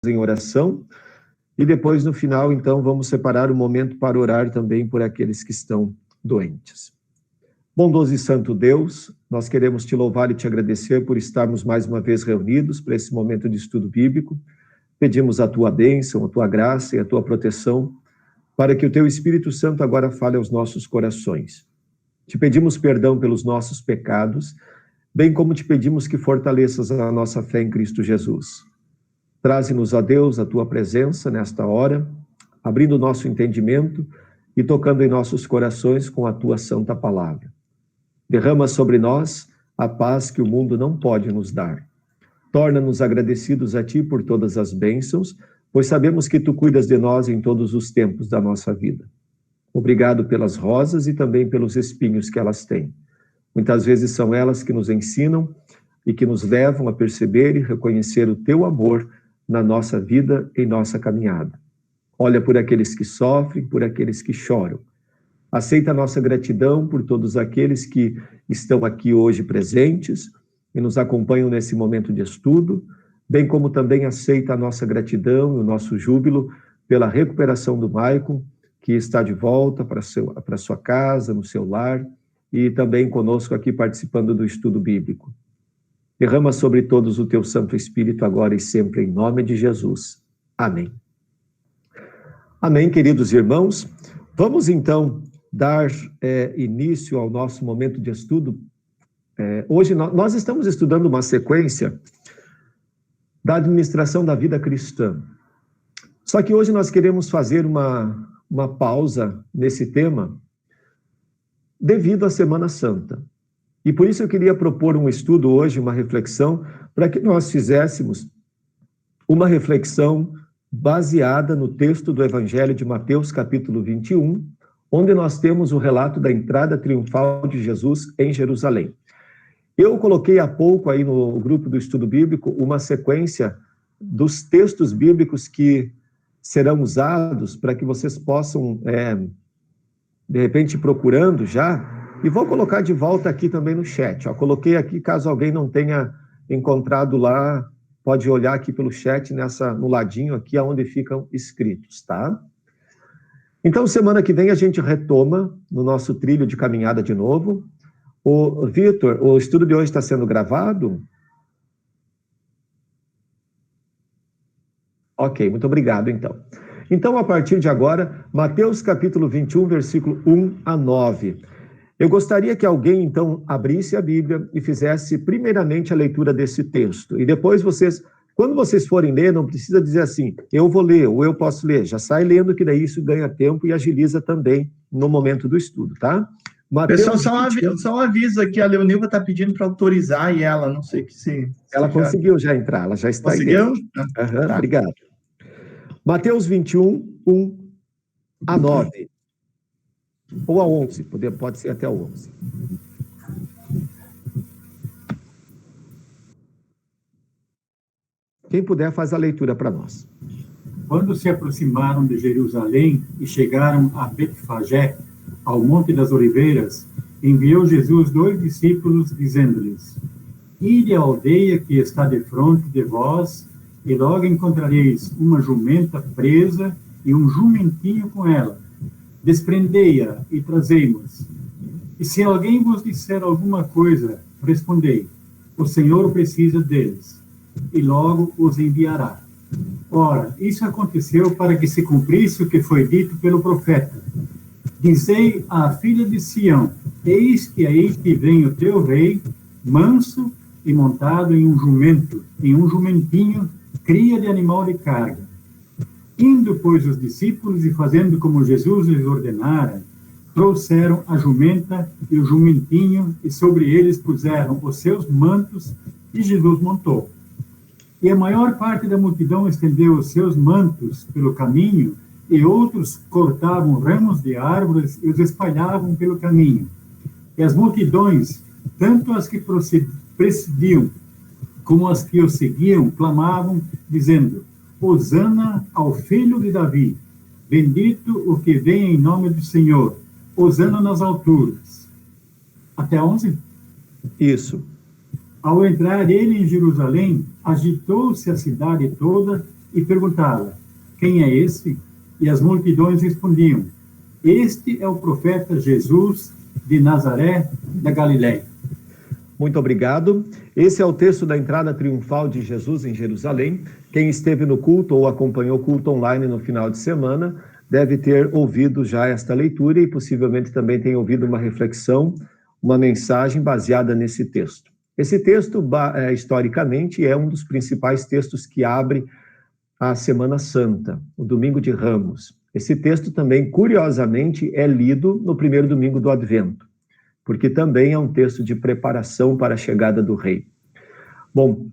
em oração, e depois, no final, então, vamos separar o momento para orar também por aqueles que estão doentes. Bondoso e santo Deus, nós queremos te louvar e te agradecer por estarmos mais uma vez reunidos para esse momento de estudo bíblico. Pedimos a tua bênção, a tua graça e a tua proteção, para que o teu Espírito Santo agora fale aos nossos corações. Te pedimos perdão pelos nossos pecados, bem como te pedimos que fortaleças a nossa fé em Cristo Jesus. Traze-nos, ó Deus, a tua presença nesta hora, abrindo o nosso entendimento e tocando em nossos corações com a tua santa palavra. Derrama sobre nós a paz que o mundo não pode nos dar. Torna-nos agradecidos a ti por todas as bênçãos, pois sabemos que tu cuidas de nós em todos os tempos da nossa vida. Obrigado pelas rosas e também pelos espinhos que elas têm. Muitas vezes são elas que nos ensinam e que nos levam a perceber e reconhecer o teu amor na nossa vida, em nossa caminhada. Olha por aqueles que sofrem, por aqueles que choram. Aceita a nossa gratidão por todos aqueles que estão aqui hoje presentes e nos acompanham nesse momento de estudo, bem como também aceita a nossa gratidão e o nosso júbilo pela recuperação do Maicon, que está de volta para sua casa, no seu lar, e também conosco aqui participando do estudo bíblico. Derrama sobre todos o teu Santo Espírito agora e sempre, em nome de Jesus. Amém. Amém, queridos irmãos. Vamos, então, dar início ao nosso momento de estudo. Hoje nós estamos estudando uma sequência da administração da vida cristã. Só que hoje nós queremos fazer uma pausa nesse tema devido à Semana Santa. E por isso eu queria propor um estudo hoje, uma reflexão, para que nós fizéssemos uma reflexão baseada no texto do Evangelho de Mateus, capítulo 21, onde nós temos o relato da entrada triunfal de Jesus em Jerusalém. Eu coloquei há pouco aí no grupo do estudo bíblico uma sequência dos textos bíblicos que serão usados para que vocês possam, de repente, procurando já. E vou colocar de volta aqui também no chat. Coloquei aqui, caso alguém não tenha encontrado lá, pode olhar aqui pelo chat, no ladinho aqui, onde ficam escritos, tá? Então, semana que vem a gente retoma no nosso trilho de caminhada de novo. Vitor, o estudo de hoje está sendo gravado? Ok, muito obrigado, então. Então, a partir de agora, Mateus capítulo 21, versículo 1 a 9. Eu gostaria que alguém, então, abrisse a Bíblia e fizesse primeiramente a leitura desse texto. E depois quando vocês forem ler, não precisa dizer assim, eu vou ler ou eu posso ler. Já sai lendo, que daí isso ganha tempo e agiliza também no momento do estudo, tá? Mateus, pessoal, só um aviso aqui, a Leonilva está pedindo para autorizar e ela, não sei se ela conseguiu já entrar, ela já está conseguiu? aí dentro. Tá. Obrigado. Mateus 21, 1 a 9. Ou a 11, pode ser até a 11. Quem puder, faz a leitura para nós. Quando se aproximaram de Jerusalém e chegaram a Betfagé, ao Monte das Oliveiras, enviou Jesus 2 discípulos, dizendo-lhes: Ide à aldeia que está defronte de vós, e logo encontrareis uma jumenta presa e um jumentinho com ela. Desprendei-a e trazei-nos. E se alguém vos disser alguma coisa, respondei: o Senhor precisa deles, e logo os enviará. Ora, isso aconteceu para que se cumprisse o que foi dito pelo profeta. Dizei à filha de Sião: eis que aí que vem o teu rei, manso e montado em um jumento, em um jumentinho, cria de animal de carga. Indo, pois, os discípulos e fazendo como Jesus lhes ordenara, trouxeram a jumenta e o jumentinho, e sobre eles puseram os seus mantos, e Jesus montou. E a maior parte da multidão estendeu os seus mantos pelo caminho, e outros cortavam ramos de árvores e os espalhavam pelo caminho. E as multidões, tanto as que precediam como as que o seguiam, clamavam, dizendo: Hosana ao filho de Davi, bendito o que vem em nome do Senhor, hosana nas alturas. Até 11? Isso. Ao entrar ele em Jerusalém, agitou-se a cidade toda e perguntava: quem é esse? E as multidões respondiam: este é o profeta Jesus de Nazaré, da Galiléia. Muito obrigado. Esse é o texto da entrada triunfal de Jesus em Jerusalém. Quem esteve no culto ou acompanhou o culto online no final de semana deve ter ouvido já esta leitura e possivelmente também tem ouvido uma reflexão, uma mensagem baseada nesse texto. Esse texto, historicamente, é um dos principais textos que abre a Semana Santa, o Domingo de Ramos. Esse texto também, curiosamente, é lido no primeiro domingo do Advento, porque também é um texto de preparação para a chegada do Rei. Bom,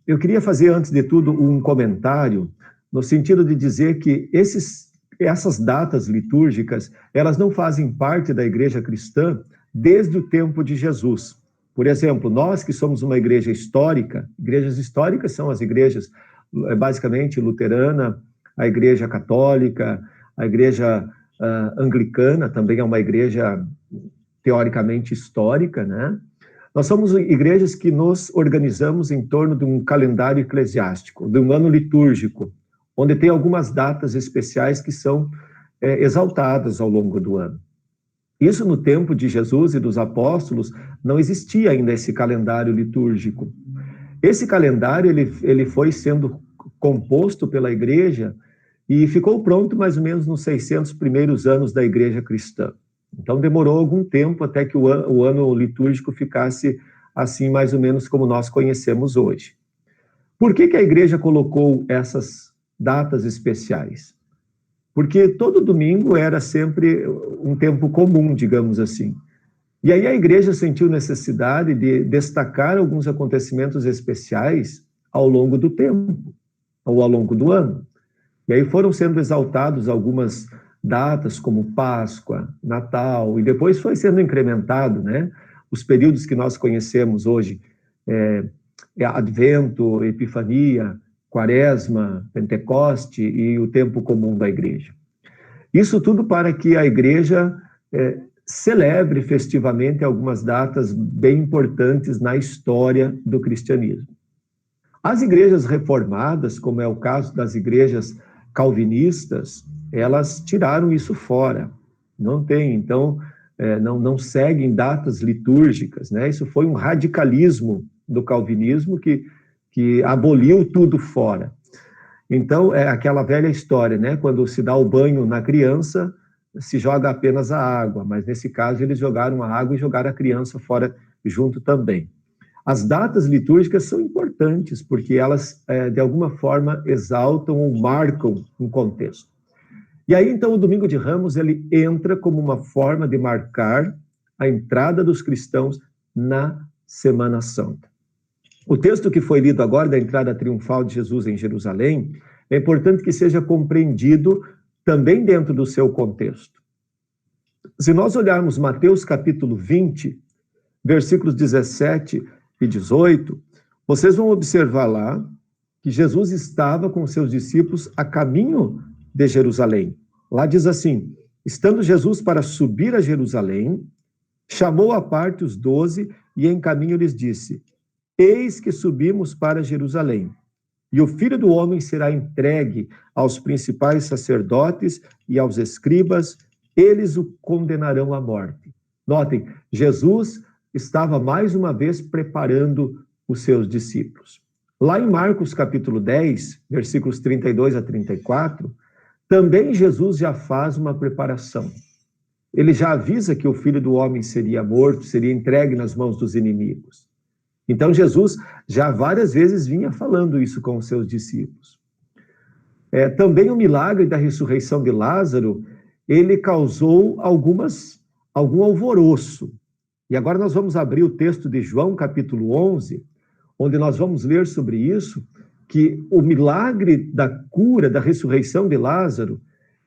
eu queria fazer, antes de tudo, um comentário, no sentido de dizer que essas datas litúrgicas, elas não fazem parte da igreja cristã desde o tempo de Jesus. Por exemplo, nós que somos uma igreja histórica, igrejas históricas são as igrejas, basicamente, luterana, a igreja católica, a igreja anglicana, também é uma igreja teoricamente histórica, né? Nós somos igrejas que nos organizamos em torno de um calendário eclesiástico, de um ano litúrgico, onde tem algumas datas especiais que são exaltadas ao longo do ano. Isso no tempo de Jesus e dos apóstolos, não existia ainda esse calendário litúrgico. Esse calendário, ele foi sendo composto pela igreja e ficou pronto mais ou menos nos 600 primeiros anos da igreja cristã. Então, demorou algum tempo até que o ano litúrgico ficasse assim, mais ou menos como nós conhecemos hoje. Por que a igreja colocou essas datas especiais? Porque todo domingo era sempre um tempo comum, digamos assim. E aí a igreja sentiu necessidade de destacar alguns acontecimentos especiais ao longo do tempo, ou ao longo do ano. E aí foram sendo exaltados algumas datas, como Páscoa, Natal, e depois foi sendo incrementado, né? Os períodos que nós conhecemos hoje, Advento, Epifania, Quaresma, Pentecoste e o tempo comum da igreja. Isso tudo para que a igreja celebre festivamente algumas datas bem importantes na história do cristianismo. As igrejas reformadas, como é o caso das igrejas calvinistas, elas tiraram isso fora. Não tem, então, não seguem datas litúrgicas, né? Isso foi um radicalismo do calvinismo que aboliu tudo fora. Então, é aquela velha história, né? Quando se dá o banho na criança, se joga apenas a água, mas nesse caso eles jogaram a água e jogaram a criança fora junto também. As datas litúrgicas são importantes, porque elas, de alguma forma, exaltam ou marcam um contexto. E aí, então, o Domingo de Ramos, ele entra como uma forma de marcar a entrada dos cristãos na Semana Santa. O texto que foi lido agora, da entrada triunfal de Jesus em Jerusalém, é importante que seja compreendido também dentro do seu contexto. Se nós olharmos Mateus capítulo 20, versículos 17 e 18, vocês vão observar lá que Jesus estava com seus discípulos a caminho de Jerusalém. Lá diz assim: estando Jesus para subir a Jerusalém, chamou à parte os 12 e em caminho lhes disse: eis que subimos para Jerusalém, e o Filho do Homem será entregue aos principais sacerdotes e aos escribas, eles o condenarão à morte. Notem, Jesus estava mais uma vez preparando os seus discípulos. Lá em Marcos capítulo 10, versículos 32 a 34, também Jesus já faz uma preparação. Ele já avisa que o Filho do Homem seria morto, seria entregue nas mãos dos inimigos. Então, Jesus já várias vezes vinha falando isso com os seus discípulos. Também o milagre da ressurreição de Lázaro, ele causou algum alvoroço. E agora nós vamos abrir o texto de João, capítulo 11, onde nós vamos ler sobre isso, que o milagre da cura, da ressurreição de Lázaro,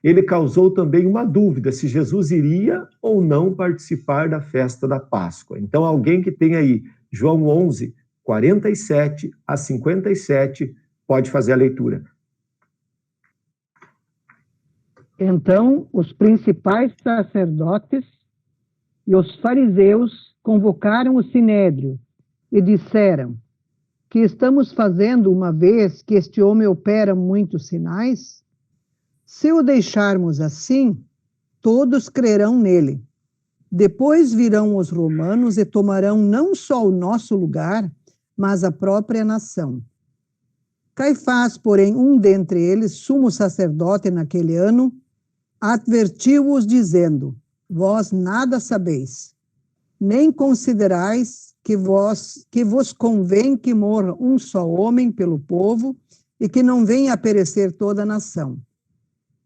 ele causou também uma dúvida se Jesus iria ou não participar da festa da Páscoa. Então, alguém que tem aí João 11, 47 a 57, pode fazer a leitura. Então, os principais sacerdotes e os fariseus convocaram o sinédrio e disseram: que estamos fazendo uma vez que este homem opera muitos sinais? Se o deixarmos assim, todos crerão nele. Depois virão os romanos e tomarão não só o nosso lugar, mas a própria nação. Caifás, porém, um dentre eles, sumo sacerdote naquele ano, advertiu-os dizendo: vós nada sabeis, nem considerais que vos convém que morra um só homem pelo povo e que não venha a perecer toda a nação.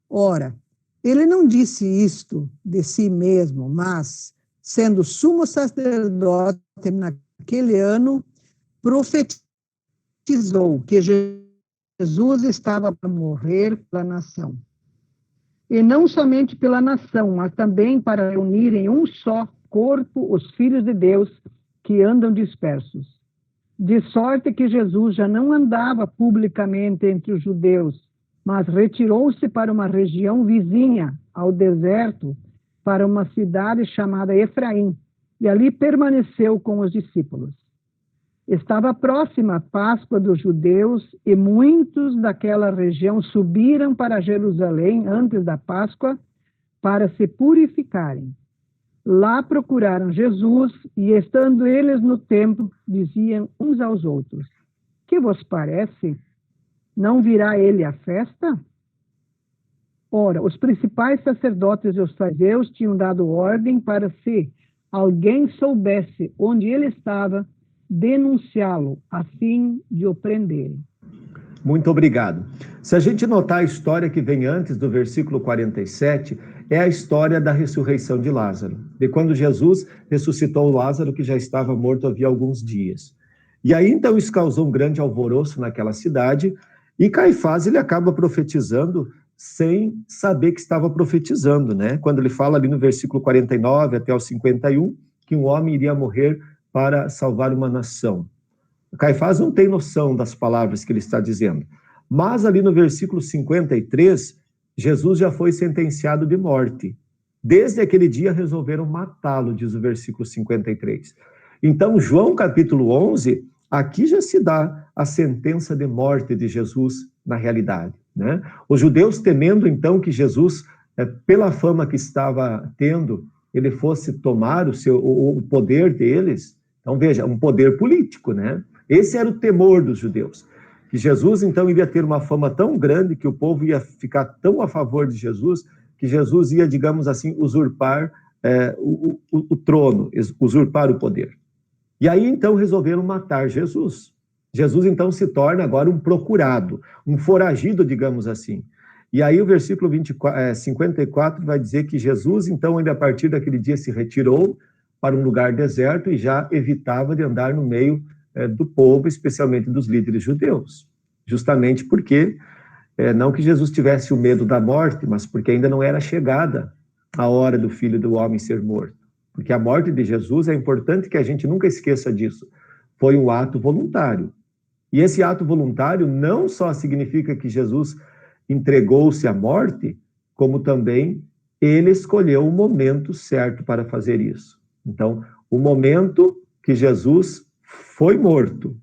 Ora, ele não disse isto de si mesmo, mas, sendo sumo sacerdote naquele ano, profetizou que Jesus estava para morrer pela nação. E não somente pela nação, mas também para reunir em um só corpo os filhos de Deus que andam dispersos. De sorte que Jesus já não andava publicamente entre os judeus, mas retirou-se para uma região vizinha ao deserto, para uma cidade chamada Efraim, e ali permaneceu com os discípulos. Estava próxima a Páscoa dos judeus, e muitos daquela região subiram para Jerusalém antes da Páscoa para se purificarem. Lá procuraram Jesus, e estando eles no templo, diziam uns aos outros: que vos parece? Não virá ele à festa? Ora, os principais sacerdotes e os fariseus tinham dado ordem para, se alguém soubesse onde ele estava, denunciá-lo, a fim de o prenderem. Muito obrigado. Se a gente notar a história que vem antes do versículo 47, é a história da ressurreição de Lázaro, de quando Jesus ressuscitou Lázaro, que já estava morto havia alguns dias. E aí, então, isso causou um grande alvoroço naquela cidade, e Caifás, ele acaba profetizando sem saber que estava profetizando, né? Quando ele fala ali no versículo 49 até o 51, que um homem iria morrer para salvar uma nação. Caifás não tem noção das palavras que ele está dizendo. Mas ali no versículo 53, Jesus já foi sentenciado de morte. Desde aquele dia resolveram matá-lo, diz o versículo 53. Então, João capítulo 11, aqui já se dá a sentença de morte de Jesus na realidade, né? Os judeus temendo então que Jesus, pela fama que estava tendo, ele fosse tomar o poder deles. Então veja, um poder político, né? Esse era o temor dos judeus, que Jesus então iria ter uma fama tão grande que o povo ia ficar tão a favor de Jesus, que Jesus ia, digamos assim, usurpar o trono, usurpar o poder. E aí, então, resolveram matar Jesus. Jesus, então, se torna agora um procurado, um foragido, digamos assim. E aí, o versículo 54 vai dizer que Jesus, então, ainda a partir daquele dia, se retirou para um lugar deserto e já evitava de andar no meio do povo, especialmente dos líderes judeus. Justamente porque, não que Jesus tivesse o medo da morte, mas porque ainda não era chegada a hora do Filho do Homem ser morto. Porque a morte de Jesus, é importante que a gente nunca esqueça disso, foi um ato voluntário. E esse ato voluntário não só significa que Jesus entregou-se à morte, como também ele escolheu o momento certo para fazer isso. Então, o momento que Jesus foi morto,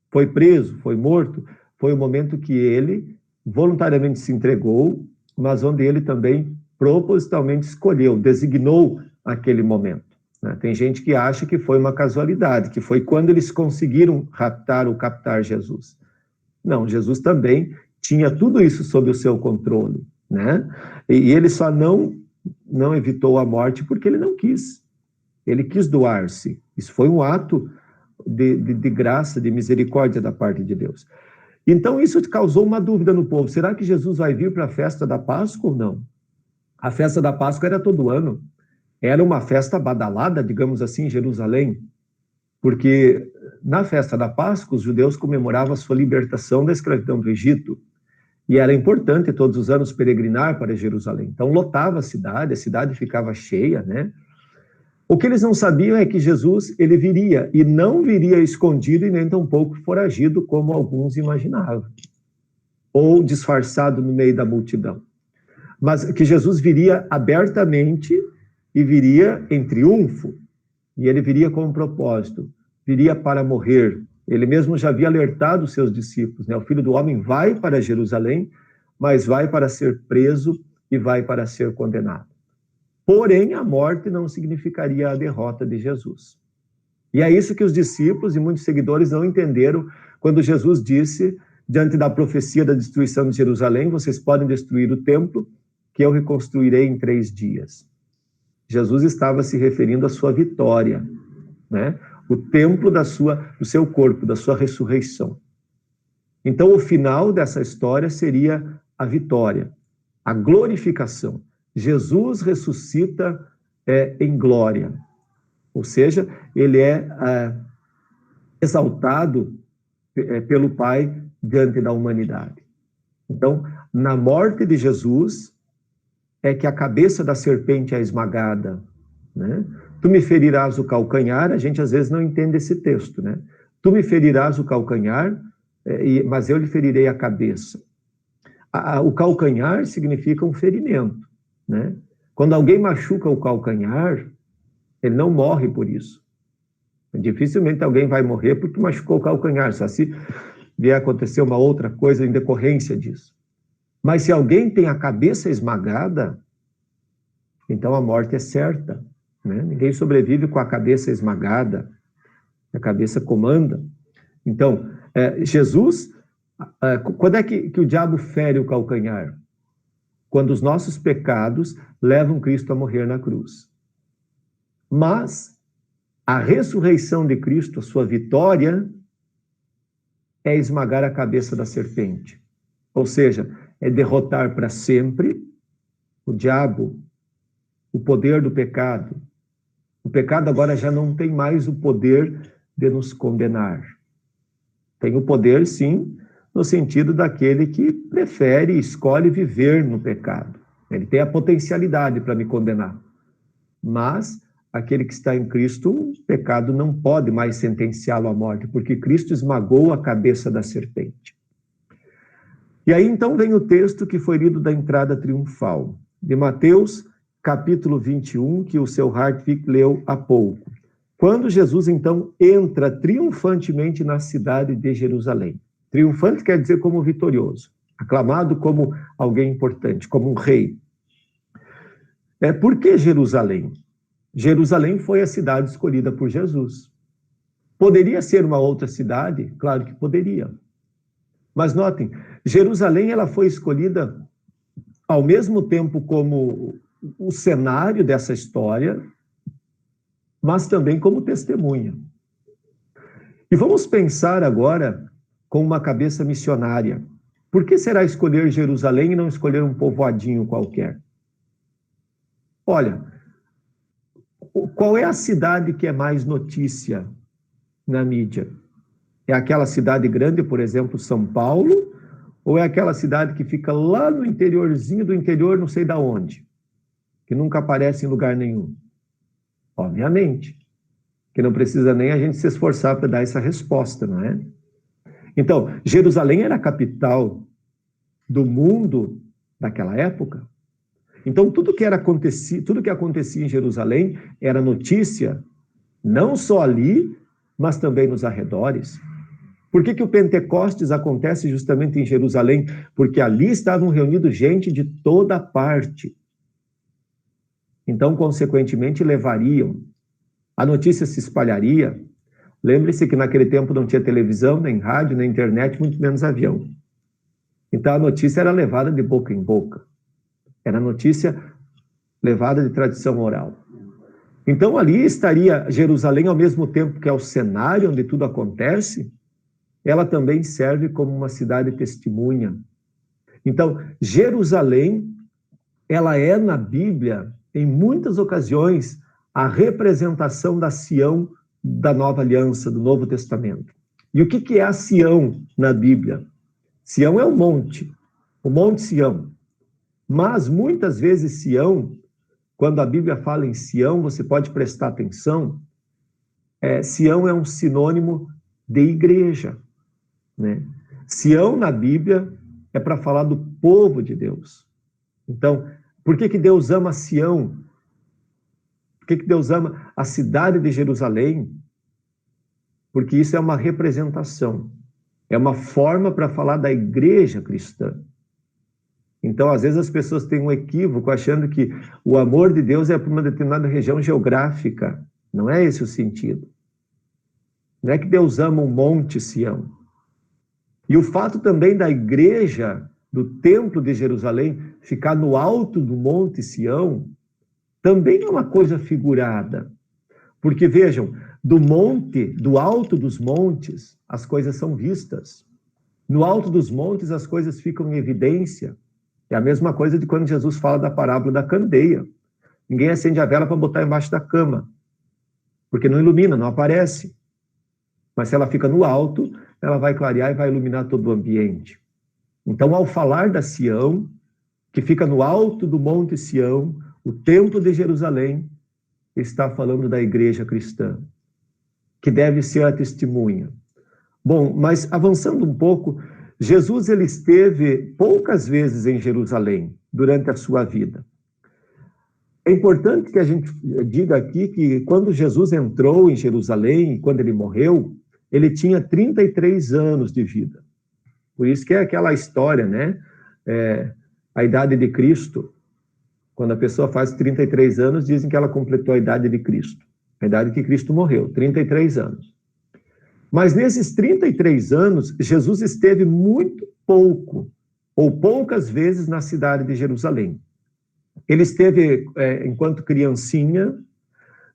foi preso, foi morto, foi o momento que ele voluntariamente se entregou, mas onde ele também propositalmente escolheu, designou aquele momento. Tem gente que acha que foi uma casualidade, que foi quando eles conseguiram raptar ou captar Jesus. Não, Jesus também tinha tudo isso sob o seu controle, né? E ele só não evitou a morte porque ele não quis. Ele quis doar-se. Isso foi um ato de graça, de misericórdia da parte de Deus. Então isso causou uma dúvida no povo. Será que Jesus vai vir para a festa da Páscoa ou não? A festa da Páscoa era todo ano. Era uma festa badalada, digamos assim, em Jerusalém, porque na festa da Páscoa os judeus comemoravam a sua libertação da escravidão do Egito, e era importante todos os anos peregrinar para Jerusalém. Então lotava a cidade ficava cheia, né? O que eles não sabiam é que Jesus, ele viria, e não viria escondido e nem tampouco foragido, como alguns imaginavam, ou disfarçado no meio da multidão. Mas que Jesus viria abertamente e viria em triunfo, e ele viria com um propósito, viria para morrer Ele mesmo já havia alertado os seus discípulos, né? O Filho do Homem vai para Jerusalém, mas vai para ser preso e vai para ser condenado. Porém, a morte não significaria a derrota de Jesus. E é isso que os discípulos e muitos seguidores não entenderam quando Jesus disse, diante da profecia da destruição de Jerusalém, vocês podem destruir o templo, que eu reconstruirei em 3 dias. Jesus estava se referindo à sua vitória, né? O templo do seu corpo, da sua ressurreição. Então, o final dessa história seria a vitória, a glorificação. Jesus ressuscita em glória, ou seja, ele é exaltado pelo Pai diante da humanidade. Então, na morte de Jesus, é que a cabeça da serpente é esmagada, né? Tu me ferirás o calcanhar, a gente às vezes não entende esse texto, né? Tu me ferirás o calcanhar, mas eu lhe ferirei a cabeça. O calcanhar significa um ferimento, né? Quando alguém machuca o calcanhar, ele não morre por isso. Dificilmente alguém vai morrer porque machucou o calcanhar, só se vier acontecer uma outra coisa em decorrência disso. Mas se alguém tem a cabeça esmagada, então a morte é certa, né? Ninguém sobrevive com a cabeça esmagada, a cabeça comanda. Então, Jesus, quando é que o diabo fere o calcanhar? Quando os nossos pecados levam Cristo a morrer na cruz. Mas a ressurreição de Cristo, a sua vitória, é esmagar a cabeça da serpente. Ou seja, é derrotar para sempre o diabo, o poder do pecado. O pecado agora já não tem mais o poder de nos condenar. Tem o poder, sim, no sentido daquele que prefere e escolhe viver no pecado. Ele tem a potencialidade para me condenar. Mas aquele que está em Cristo, o pecado não pode mais sentenciá-lo à morte, porque Cristo esmagou a cabeça da serpente. E aí, então, vem o texto que foi lido da entrada triunfal, de Mateus, capítulo 21, que o seu Hartwig leu há pouco. Quando Jesus, então, entra triunfantemente na cidade de Jerusalém. Triunfante quer dizer como vitorioso, aclamado como alguém importante, como um rei. Por que Jerusalém? Jerusalém foi a cidade escolhida por Jesus. Poderia ser uma outra cidade? Claro que poderia. Mas notem, Jerusalém ela foi escolhida ao mesmo tempo como o cenário dessa história, mas também como testemunha. E vamos pensar agora com uma cabeça missionária. Por que será escolher Jerusalém e não escolher um povoadinho qualquer? Olha, qual é a cidade que é mais notícia na mídia? É aquela cidade grande, por exemplo, São Paulo, ou é aquela cidade que fica lá no interiorzinho do interior, não sei de onde, que nunca aparece em lugar nenhum? Obviamente, que não precisa nem a gente se esforçar para dar essa resposta, não é? Então, Jerusalém era a capital do mundo daquela época. Então, tudo que acontecia em Jerusalém era notícia, não só ali, mas também nos arredores. Por que o Pentecostes acontece justamente em Jerusalém? Porque ali estavam reunidos gente de toda parte. Então, consequentemente, levariam. A notícia se espalharia. Lembre-se que naquele tempo não tinha televisão, nem rádio, nem internet, muito menos avião. Então, a notícia era levada de boca em boca. Era notícia levada de tradição oral. Então, ali estaria Jerusalém, ao mesmo tempo que é o cenário onde tudo acontece, ela também serve como uma cidade testemunha. Então, Jerusalém, ela é na Bíblia, em muitas ocasiões, a representação da Sião da Nova Aliança, do Novo Testamento. E o que é a Sião na Bíblia? Sião é o Monte Sião. Mas, muitas vezes, Sião, quando a Bíblia fala em Sião, você pode prestar atenção, Sião é um sinônimo de igreja, né? Sião, na Bíblia, é para falar do povo de Deus. Então, por que Deus ama Sião? Por que Deus ama a cidade de Jerusalém? porque isso é uma representação, é uma forma para falar da igreja cristã. Então, às vezes as pessoas têm um equívoco achando que o amor de Deus é para uma determinada região geográfica. Não é esse o sentido. Não é que Deus ama o Monte Sião. E o fato também da igreja, do Templo de Jerusalém, ficar no alto do Monte Sião, também é uma coisa figurada. Porque, vejam, do monte, do alto dos montes, as coisas são vistas. No alto dos montes, as coisas ficam em evidência. É a mesma coisa de quando Jesus fala da parábola da candeia. Ninguém acende a vela para botar embaixo da cama, porque não ilumina, não aparece. Mas se ela fica no alto, ela vai clarear e vai iluminar todo o ambiente. Então, ao falar da Sião, que fica no alto do Monte Sião, o Templo de Jerusalém, está falando da igreja cristã, que deve ser a testemunha. Bom, mas avançando um pouco, Jesus ele esteve poucas vezes em Jerusalém durante a sua vida. É importante que a gente diga aqui que quando Jesus entrou em Jerusalém, quando ele morreu, ele tinha 33 anos de vida. Por isso que é aquela história, né? A idade de Cristo. Quando a pessoa faz 33 anos, dizem que ela completou a idade de Cristo. A idade que Cristo morreu, 33 anos. Mas nesses 33 anos, Jesus esteve muito pouco, ou poucas vezes na cidade de Jerusalém. Ele esteve enquanto criancinha,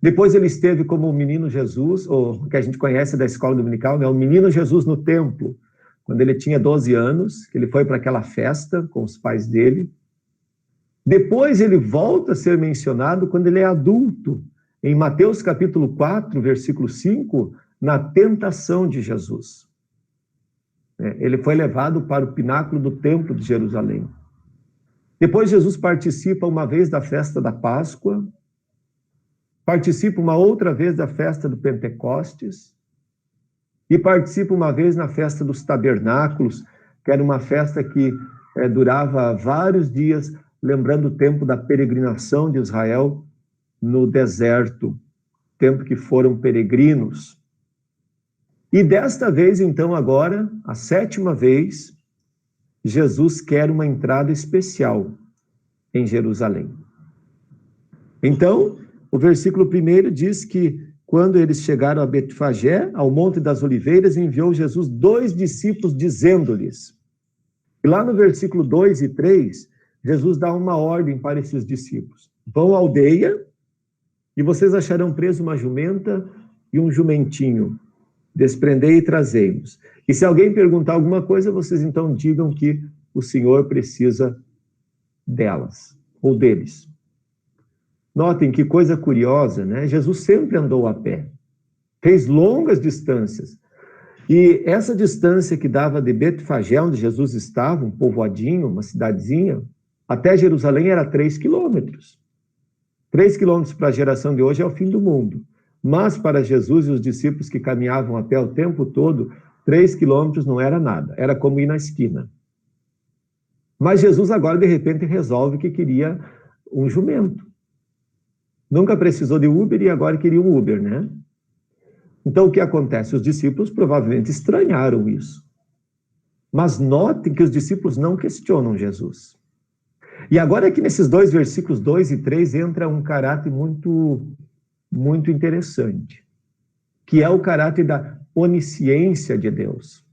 depois ele esteve como o menino Jesus, ou que a gente conhece da escola dominical, né? O menino Jesus no templo, quando ele tinha 12 anos, que ele foi para aquela festa com os pais dele. Depois ele volta a ser mencionado quando ele é adulto, em Mateus capítulo 4, versículo 5, na tentação de Jesus. Ele foi levado para o pináculo do templo de Jerusalém. Depois Jesus participa uma vez da festa da Páscoa, participa uma outra vez da festa do Pentecostes, e participa uma vez na festa dos tabernáculos, que era uma festa que durava vários dias, lembrando o tempo da peregrinação de Israel no deserto, tempo que foram peregrinos. E desta vez, então, agora, a 7ª vez, Jesus quer uma entrada especial em Jerusalém. Então, o versículo 1 diz que quando eles chegaram a Betfagé, ao Monte das Oliveiras, enviou Jesus 2 discípulos, dizendo-lhes. E lá no versículo 2 e 3, Jesus dá uma ordem para esses discípulos. Vão à aldeia e vocês acharão preso uma jumenta e um jumentinho. Desprendei e trazei-los. E se alguém perguntar alguma coisa, vocês então digam que o Senhor precisa delas, ou deles. Notem que coisa curiosa, né? Jesus sempre andou a pé, fez longas distâncias. E essa distância que dava de Betfagé, onde Jesus estava, um povoadinho, uma cidadezinha, até Jerusalém era 3 quilômetros. 3 quilômetros para a geração de hoje é o fim do mundo. Mas para Jesus e os discípulos que caminhavam a pé o tempo todo, 3 quilômetros não era nada, era como ir na esquina. Mas Jesus agora, de repente, resolve que queria um jumento. Nunca precisou de Uber e agora queria um Uber, né? Então, o que acontece? Os discípulos provavelmente estranharam isso. Mas notem que os discípulos não questionam Jesus. E agora é que nesses 2 versículos 2 e 3 entra um caráter muito interessante, que é o caráter da onisciência de Deus.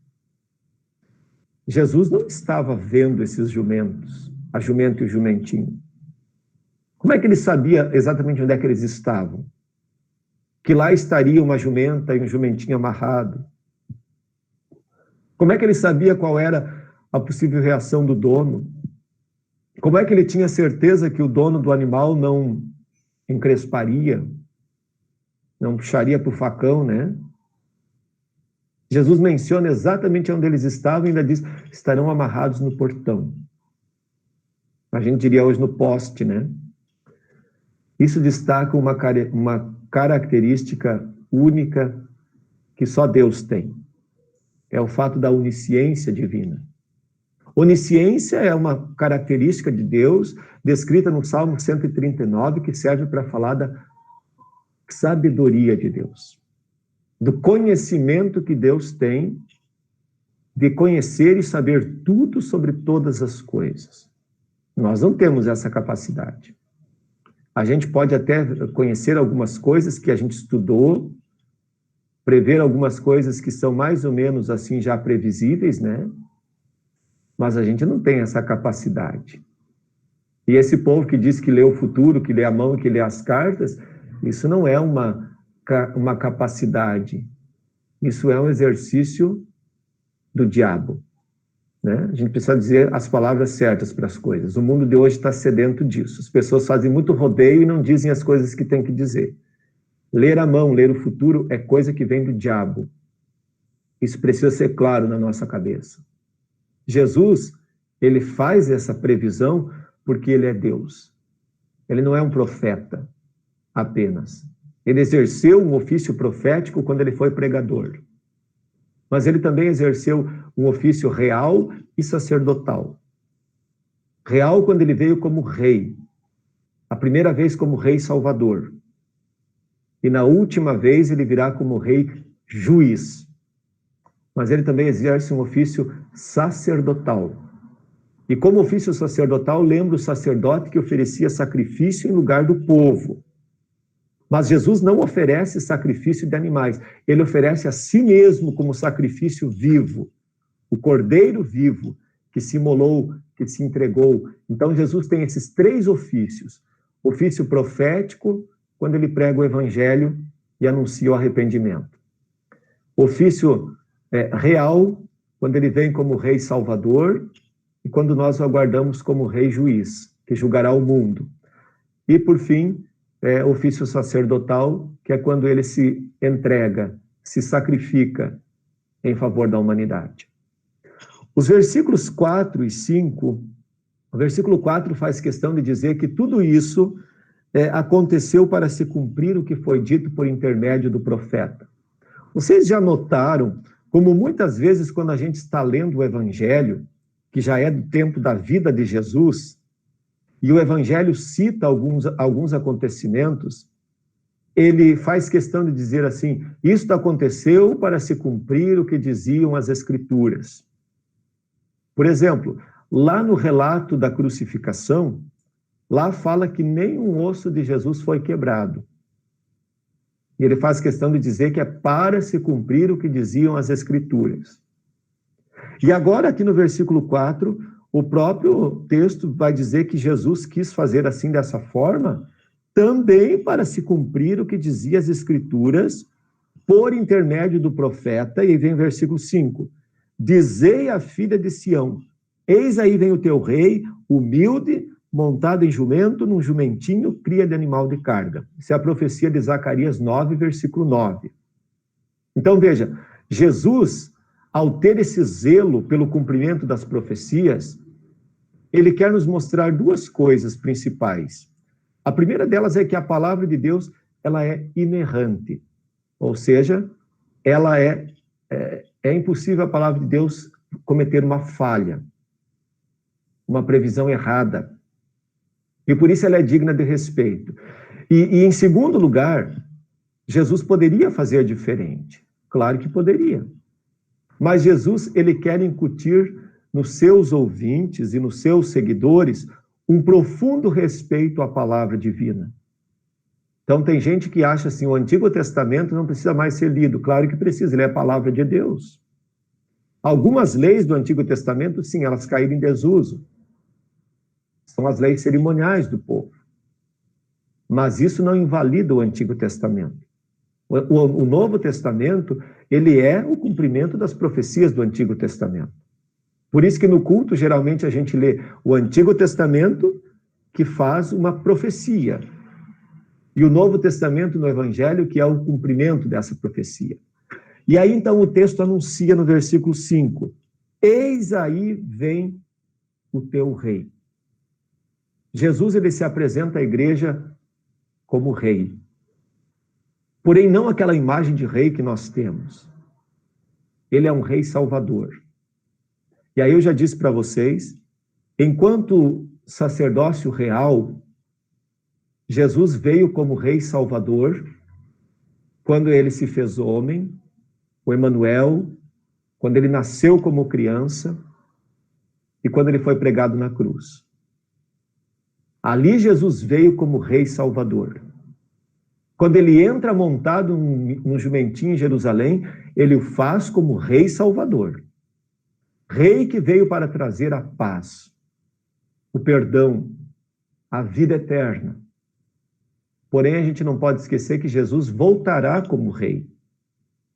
Jesus não estava vendo esses jumentos, a jumenta e o jumentinho. Como é que ele sabia exatamente onde é que eles estavam? Que lá estaria uma jumenta e um jumentinho amarrado. Como é que ele sabia qual era a possível reação do dono? Como é que ele tinha certeza que o dono do animal não encresparia, não puxaria para o facão, né? Jesus menciona exatamente onde eles estavam e ainda diz, estarão amarrados no portão. A gente diria hoje no poste, né? Isso destaca uma característica única que só Deus tem. É o fato da onisciência divina. Onisciência é uma característica de Deus descrita no Salmo 139, que serve para falar da sabedoria de Deus. do conhecimento que Deus tem, de conhecer e saber tudo sobre todas as coisas. Nós não temos essa capacidade. A gente pode até conhecer algumas coisas que a gente estudou, prever algumas coisas que são mais ou menos assim já previsíveis, né? Mas a gente não tem essa capacidade. E esse povo que diz que lê o futuro, que lê a mão e que lê as cartas, isso não é uma capacidade. Isso é um exercício do diabo, né? A gente precisa dizer as palavras certas para as coisas. O mundo de hoje está sedento disso. As pessoas fazem muito rodeio e não dizem as coisas que têm que dizer. Ler a mão, ler o futuro é coisa que vem do diabo. Isso precisa ser claro na nossa cabeça. Jesus, ele faz essa previsão porque ele é Deus. Ele não é um profeta apenas. Ele exerceu um ofício profético quando ele foi pregador. Mas ele também exerceu um ofício real e sacerdotal. Real quando ele veio como rei. A primeira vez como rei salvador. E na última vez ele virá como rei juiz. Mas ele também exerce um ofício sacerdotal. E como ofício sacerdotal, lembra o sacerdote que oferecia sacrifício em lugar do povo. Mas Jesus não oferece sacrifício de animais. Ele oferece a si mesmo como sacrifício vivo. O cordeiro vivo que se imolou, que se entregou. Então Jesus tem esses 3 ofícios. Ofício profético, quando ele prega o evangelho e anuncia o arrependimento. Ofício real, quando ele vem como rei salvador e quando nós o aguardamos como rei juiz, que julgará o mundo. E, por fim, ofício sacerdotal, que é quando ele se entrega, se sacrifica em favor da humanidade. Os versículos 4 e 5, o versículo 4 faz questão de dizer que tudo isso aconteceu para se cumprir o que foi dito por intermédio do profeta. Vocês já notaram como muitas vezes quando a gente está lendo o Evangelho, que já é do tempo da vida de Jesus, e o Evangelho cita alguns acontecimentos, ele faz questão de dizer assim, isto aconteceu para se cumprir o que diziam as Escrituras. Por exemplo, lá no relato da crucificação, lá fala que nenhum osso de Jesus foi quebrado. E ele faz questão de dizer que é para se cumprir o que diziam as Escrituras. E agora, aqui no versículo 4, o próprio texto vai dizer que Jesus quis fazer assim, dessa forma, também para se cumprir o que dizia as Escrituras, por intermédio do profeta, e vem o versículo 5, dizei à filha de Sião, eis aí vem o teu rei, humilde, montado em jumento, num jumentinho, cria de animal de carga. Isso é a profecia de Zacarias 9, versículo 9. Então, veja, Jesus, ao ter esse zelo pelo cumprimento das profecias, ele quer nos mostrar 2 coisas principais. A primeira delas é que a palavra de Deus, ela é inerrante. Ou seja, ela é impossível a palavra de Deus cometer uma falha, uma previsão errada. E por isso ela é digna de respeito. E em segundo lugar, Jesus poderia fazer diferente. Claro que poderia. Mas Jesus, ele quer incutir nos seus ouvintes e nos seus seguidores um profundo respeito à palavra divina. Então tem gente que acha assim, o Antigo Testamento não precisa mais ser lido. Claro que precisa, ele é a palavra de Deus. Algumas leis do Antigo Testamento, sim, elas caíram em desuso. São as leis cerimoniais do povo. Mas isso não invalida o Antigo Testamento. O Novo Testamento, ele é o cumprimento das profecias do Antigo Testamento. Por isso que no culto, geralmente, a gente lê o Antigo Testamento, que faz uma profecia. E o Novo Testamento no Evangelho, que é o cumprimento dessa profecia. E aí, então, o texto anuncia no versículo 5, eis aí vem o teu rei. Jesus, ele se apresenta à igreja como rei. Porém, não aquela imagem de rei que nós temos. Ele é um rei salvador. E aí eu já disse para vocês, enquanto sacerdócio real, Jesus veio como rei salvador, quando ele se fez homem, o Emanuel, quando ele nasceu como criança e quando ele foi pregado na cruz. Ali Jesus veio como Rei Salvador. Quando ele entra montado num jumentinho em Jerusalém, ele o faz como Rei Salvador. Rei que veio para trazer a paz, o perdão, a vida eterna. Porém, a gente não pode esquecer que Jesus voltará como Rei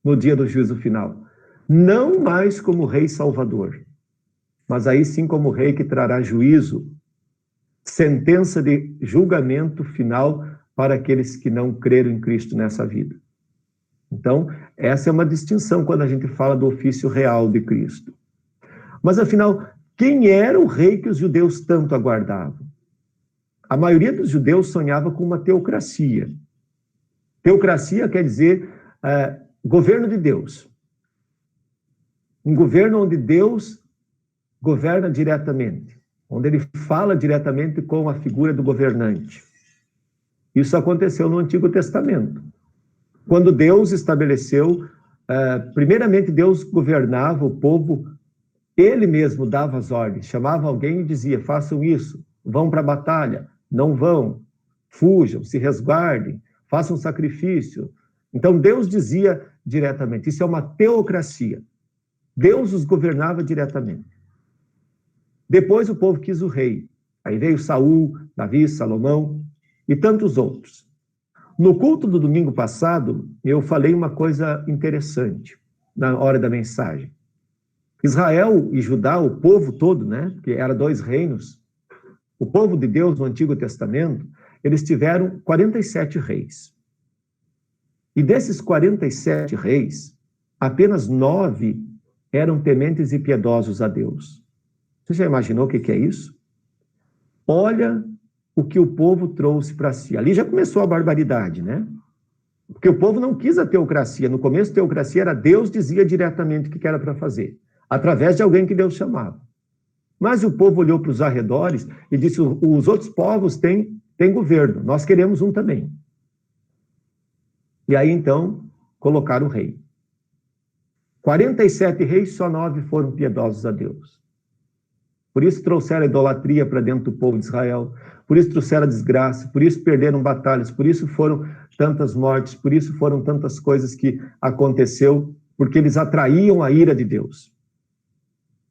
no dia do juízo final. Não mais como Rei Salvador, mas aí sim como Rei que trará juízo, sentença de julgamento final para aqueles que não creram em Cristo nessa vida. Então, essa é uma distinção quando a gente fala do ofício real de Cristo. Mas, afinal, quem era o rei que os judeus tanto aguardavam? A maioria dos judeus sonhava com uma teocracia. Teocracia quer dizer governo de Deus. Um governo onde Deus governa diretamente, onde ele fala diretamente com a figura do governante. Isso aconteceu no Antigo Testamento. Quando Deus estabeleceu, primeiramente Deus governava o povo, ele mesmo dava as ordens, chamava alguém e dizia, façam isso, vão para a batalha, não vão, fujam, se resguardem, façam sacrifício. Então Deus dizia diretamente, isso é uma teocracia. Deus os governava diretamente. Depois o povo quis o rei. Aí veio Saul, Davi, Salomão e tantos outros. No culto do domingo passado, eu falei uma coisa interessante na hora da mensagem. Israel e Judá, o povo todo, né, que eram 2 reinos, o povo de Deus no Antigo Testamento, eles tiveram 47 reis. E desses 47 reis, apenas 9 eram tementes e piedosos a Deus. Você já imaginou o que é isso? Olha o que o povo trouxe para si. Ali já começou a barbaridade, né? Porque o povo não quis a teocracia. No começo, a teocracia era Deus dizia diretamente o que era para fazer, através de alguém que Deus chamava. Mas o povo olhou para os arredores e disse, os outros povos têm governo, nós queremos um também. E aí, então, colocaram o rei. 47 reis, só 9 foram piedosos a Deus. Por isso trouxeram a idolatria para dentro do povo de Israel, por isso trouxeram a desgraça, por isso perderam batalhas, por isso foram tantas mortes, por isso foram tantas coisas que aconteceu, porque eles atraíam a ira de Deus.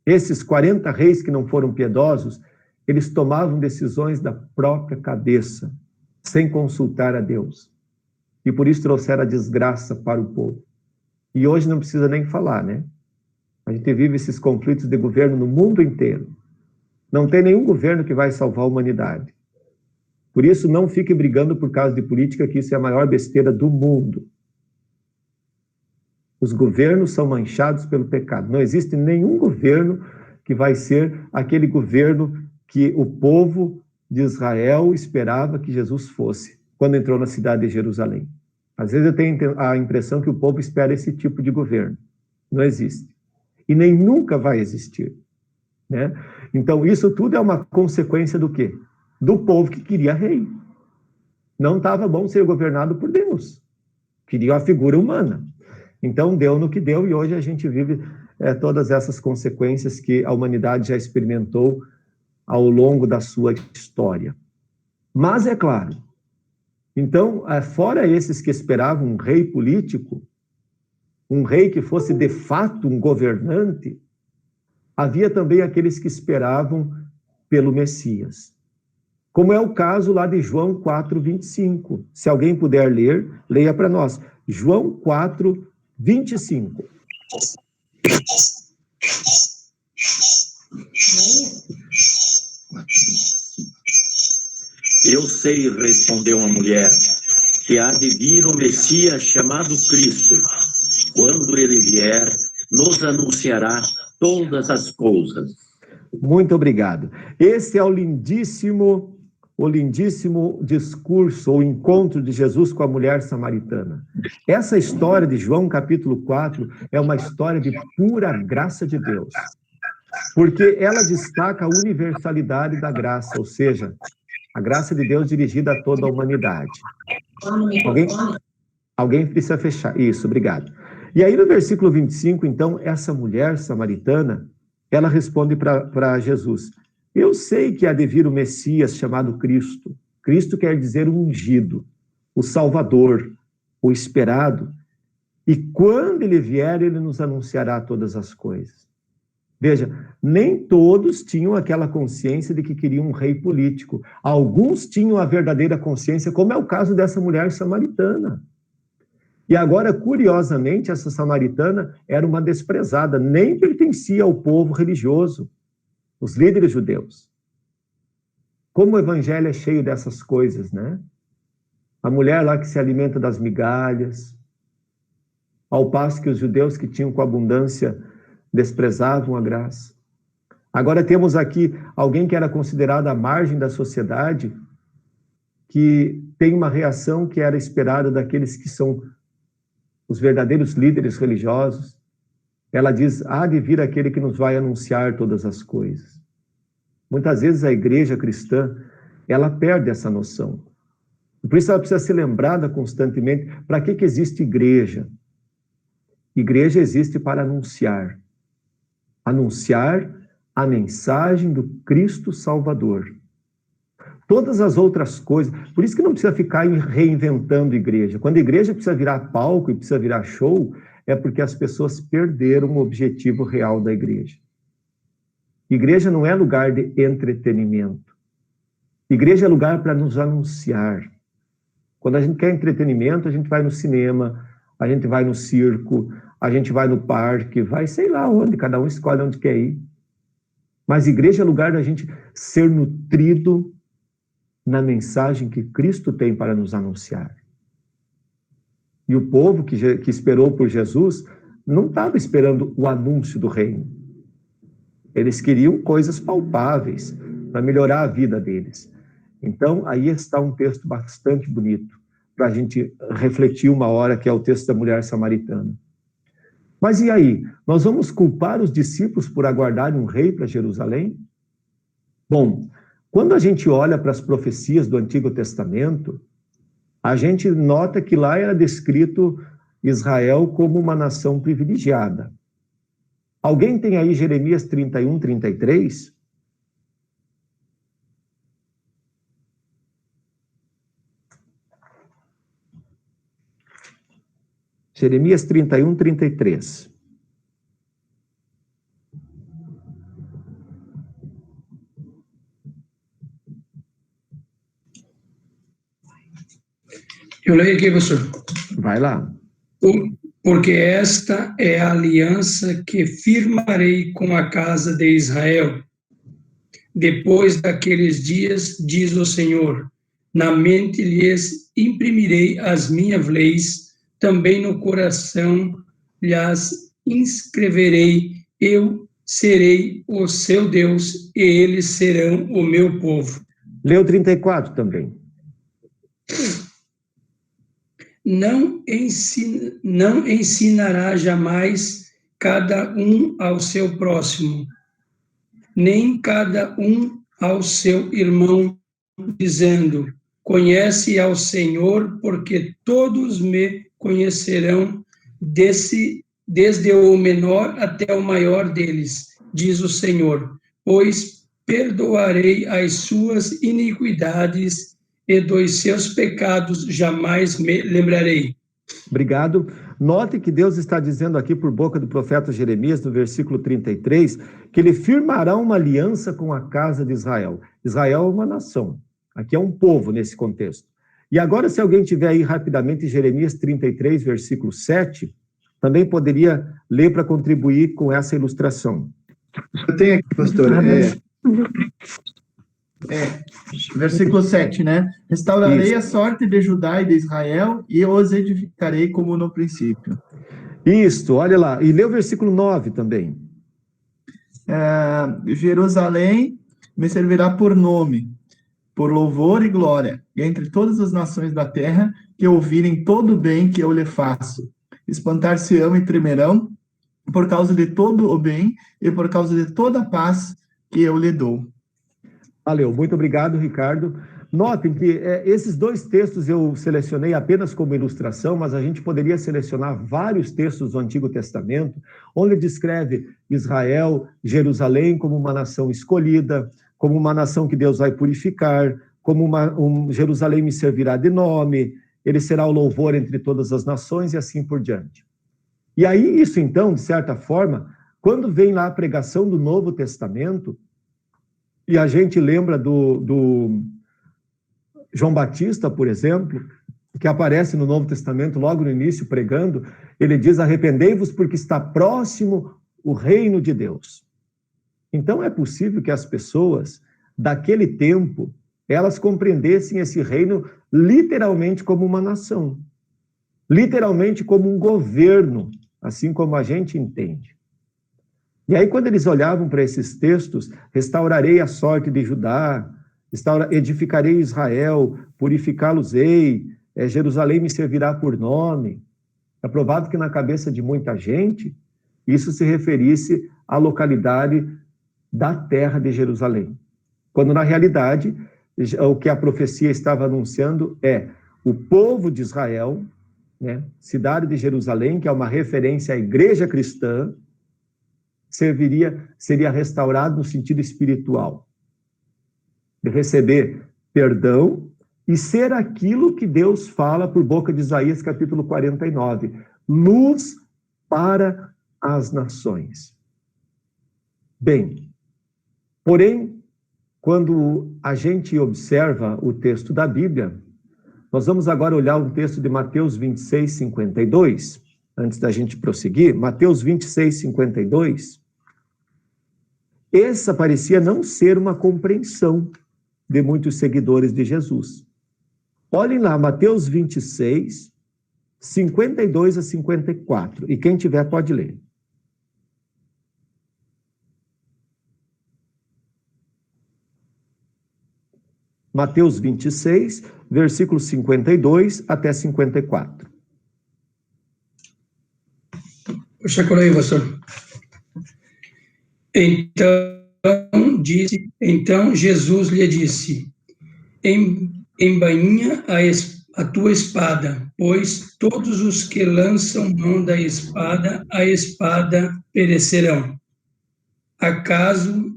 Esses 40 reis que não foram piedosos, eles tomavam decisões da própria cabeça, sem consultar a Deus. E por isso trouxeram a desgraça para o povo. E hoje não precisa nem falar, né? A gente vive esses conflitos de governo no mundo inteiro. Não tem nenhum governo que vai salvar a humanidade. Por isso, não fique brigando por causa de política, que isso é a maior besteira do mundo. Os governos são manchados pelo pecado. Não existe nenhum governo que vai ser aquele governo que o povo de Israel esperava que Jesus fosse, quando entrou na cidade de Jerusalém. Às vezes eu tenho a impressão que o povo espera esse tipo de governo. Não existe. E nem nunca vai existir. Né? Então, isso tudo é uma consequência do quê? Do povo que queria rei. Não estava bom ser governado por Deus. Queria a figura humana. Então, deu no que deu, e hoje a gente vive todas essas consequências que a humanidade já experimentou ao longo da sua história. Mas, é claro, então, fora esses que esperavam um rei político, um rei que fosse de fato um governante, havia também aqueles que esperavam pelo Messias. Como é o caso lá de João 4:25. Se alguém puder ler, leia para nós. João 4:25. Eu sei, respondeu a mulher, que há de vir o Messias chamado Cristo. Quando ele vier, nos anunciará todas as coisas. Muito obrigado. Esse é o lindíssimo discurso, o encontro de Jesus com a mulher samaritana. Essa história de João capítulo 4 é uma história de pura graça de Deus, porque ela destaca a universalidade da graça, ou seja, a graça de Deus dirigida a toda a humanidade. Alguém precisa fechar. Isso, obrigado. E aí no versículo 25, então, essa mulher samaritana, ela responde para Jesus: eu sei que há de vir o Messias chamado Cristo. Cristo quer dizer o ungido, o Salvador, o esperado. E quando ele vier, ele nos anunciará todas as coisas. Veja, nem todos tinham aquela consciência de que queriam um rei político. Alguns tinham a verdadeira consciência, como é o caso dessa mulher samaritana. E agora, curiosamente, essa samaritana era uma desprezada, nem pertencia ao povo religioso, os líderes judeus. Como o evangelho é cheio dessas coisas, né? A mulher lá que se alimenta das migalhas, ao passo que os judeus que tinham com abundância desprezavam a graça. Agora temos aqui alguém que era considerado à margem da sociedade, que tem uma reação que era esperada daqueles que são os verdadeiros líderes religiosos. Ela diz: há de vir aquele que nos vai anunciar todas as coisas. Muitas vezes a igreja cristã, ela perde essa noção. Por isso ela precisa ser lembrada constantemente. Para que existe igreja? Igreja existe para anunciar. Anunciar a mensagem do Cristo Salvador. Todas as outras coisas, por isso que não precisa ficar reinventando igreja. Quando a igreja precisa virar palco e precisa virar show, é porque as pessoas perderam o objetivo real da igreja. Igreja não é lugar de entretenimento. Igreja é lugar para nos anunciar. Quando a gente quer entretenimento, a gente vai no cinema, a gente vai no circo, a gente vai no parque, vai sei lá onde, cada um escolhe onde quer ir. Mas igreja é lugar da gente ser nutrido na mensagem que Cristo tem para nos anunciar. E o povo que esperou por Jesus não estava esperando o anúncio do reino. Eles queriam coisas palpáveis para melhorar a vida deles. Então, aí está um texto bastante bonito para a gente refletir uma hora, que é o texto da mulher samaritana. Mas e aí? Nós vamos culpar os discípulos por aguardarem um rei para Jerusalém? Bom, quando a gente olha para as profecias do Antigo Testamento, a gente nota que lá era descrito Israel como uma nação privilegiada. Alguém tem aí Jeremias 31, 33? Jeremias 31, 33. Eu leio aqui, professor. Vai lá. Porque esta é a aliança que firmarei com a casa de Israel. Depois daqueles dias, diz o Senhor, na mente lhes imprimirei as minhas leis, também no coração lhes inscreverei, eu serei o seu Deus e eles serão o meu povo. Leu 34 também. Não ensinará jamais cada um ao seu próximo, nem cada um ao seu irmão, dizendo, conhece ao Senhor, porque todos me conhecerão, desde o menor até o maior deles, diz o Senhor, pois perdoarei as suas iniquidades e dos seus pecados jamais me lembrarei. Obrigado. Note que Deus está dizendo aqui por boca do profeta Jeremias, no versículo 33, que ele firmará uma aliança com a casa de Israel. Israel é uma nação. Aqui é um povo nesse contexto. E agora, se alguém tiver aí rapidamente Jeremias 33, versículo 7, também poderia ler para contribuir com essa ilustração. Eu tenho aqui, pastor. Versículo 7, né? Restaurarei Isso. a sorte de Judá e de Israel e os edificarei como no princípio. Isso, olha lá. E lê o versículo 9 também. Jerusalém me servirá por nome, por louvor e glória, e entre todas as nações da terra que ouvirem todo o bem que eu lhe faço. Espantar-se-ão e tremerão por causa de todo o bem e por causa de toda a paz que eu lhe dou. Valeu, muito obrigado, Ricardo. Notem que esses dois textos eu selecionei apenas como ilustração, mas a gente poderia selecionar vários textos do Antigo Testamento, onde descreve Israel, Jerusalém como uma nação escolhida, como uma nação que Deus vai purificar, como Jerusalém me servirá de nome, ele será o louvor entre todas as nações e assim por diante. E aí isso então, de certa forma, quando vem lá a pregação do Novo Testamento, e a gente lembra do João Batista, por exemplo, que aparece no Novo Testamento logo no início pregando, ele diz: arrependei-vos porque está próximo o reino de Deus. Então é possível que as pessoas daquele tempo, elas compreendessem esse reino literalmente como uma nação, literalmente como um governo, assim como a gente entende. E aí quando eles olhavam para esses textos, restaurarei a sorte de Judá, edificarei Israel, purificá-los-ei, Jerusalém me servirá por nome. É provável que na cabeça de muita gente, isso se referisse à localidade da terra de Jerusalém. Quando na realidade, o que a profecia estava anunciando é o povo de Israel, né, cidade de Jerusalém, que é uma referência à igreja cristã, seria restaurado no sentido espiritual, de receber perdão e ser aquilo que Deus fala por boca de Isaías, capítulo 49, luz para as nações. Bem, porém, quando a gente observa o texto da Bíblia, nós vamos agora olhar um texto de Mateus 26, 52, antes da gente prosseguir. Mateus 26, 52. Essa parecia não ser uma compreensão de muitos seguidores de Jesus. Olhem lá, Mateus 26, 52 a 54. E quem tiver pode ler. Mateus 26, versículos 52 até 54. Puxa, colei, pastor. Então Jesus lhe disse: embainha a tua espada, pois todos os que lançam mão da espada, a espada perecerão. Acaso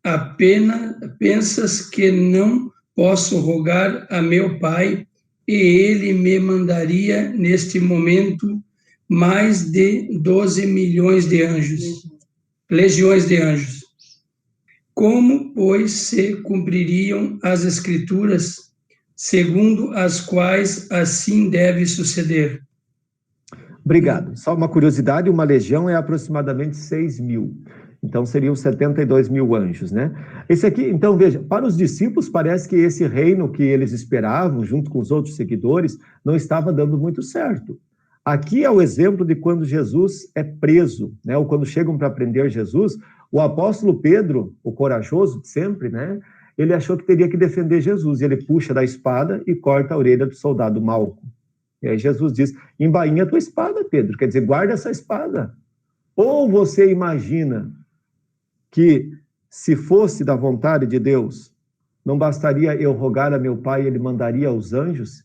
apenas pensas que não posso rogar a meu Pai, e ele me mandaria neste momento mais de 12 milhões de anjos, legiões de anjos? Como, pois, se cumpririam as Escrituras, segundo as quais assim deve suceder? Obrigado. Só uma curiosidade, uma legião é aproximadamente 6 mil. Então, seriam 72 mil anjos, né? Esse aqui, então, veja, para os discípulos, parece que esse reino que eles esperavam, junto com os outros seguidores, não estava dando muito certo. Aqui é o exemplo de quando Jesus é preso, né? Ou quando chegam para prender Jesus, o apóstolo Pedro, o corajoso de sempre, né? Ele achou que teria que defender Jesus, e ele puxa da espada e corta a orelha do soldado Malco. E aí Jesus diz: embainha a tua espada, Pedro, quer dizer, guarda essa espada. Ou você imagina que, se fosse da vontade de Deus, não bastaria eu rogar a meu Pai, ele mandaria os anjos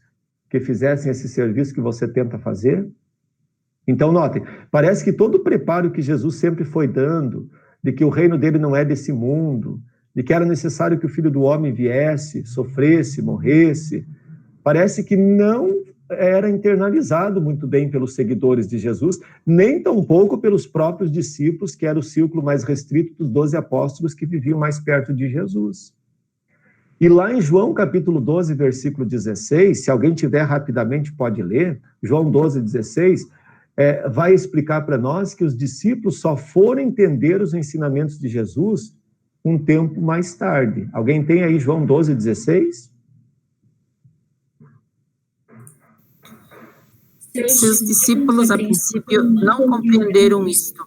que fizessem esse serviço que você tenta fazer? Então, notem, parece que todo o preparo que Jesus sempre foi dando, de que o reino dele não é desse mundo, de que era necessário que o Filho do Homem viesse, sofresse, morresse, parece que não era internalizado muito bem pelos seguidores de Jesus, nem tampouco pelos próprios discípulos, que era o círculo mais restrito dos 12 apóstolos que viviam mais perto de Jesus. E lá em João capítulo 12, versículo 16, se alguém tiver rapidamente pode ler, João 12, 16, vai explicar para nós que os discípulos só foram entender os ensinamentos de Jesus um tempo mais tarde. Alguém tem aí João 12, 16? Seus discípulos, a princípio, não compreenderam isto.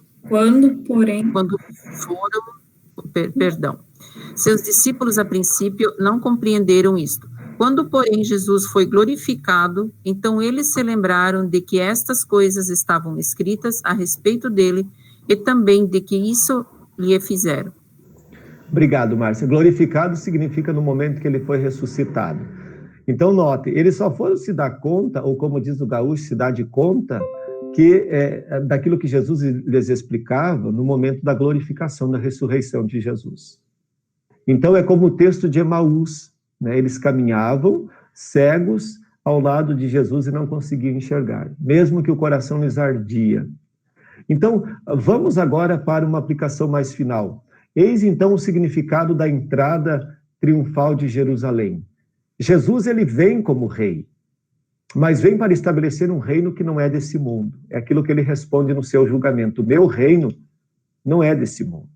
Seus discípulos, a princípio, não compreenderam isto. Quando, porém, Jesus foi glorificado, então eles se lembraram de que estas coisas estavam escritas a respeito dele e também de que isso lhe fizeram. Obrigado, Márcia. Glorificado significa no momento que ele foi ressuscitado. Então, note, eles só foram se dar conta, ou como diz o gaúcho, se dar de conta, daquilo que Jesus lhes explicava no momento da glorificação, da ressurreição de Jesus. Então, é como o texto de Emaús, né? Eles caminhavam cegos ao lado de Jesus e não conseguiam enxergar, mesmo que o coração lhes ardia. Então, vamos agora para uma aplicação mais final. Eis, então, o significado da entrada triunfal de Jerusalém. Jesus, ele vem como rei, mas vem para estabelecer um reino que não é desse mundo. É aquilo que ele responde no seu julgamento. O meu reino não é desse mundo.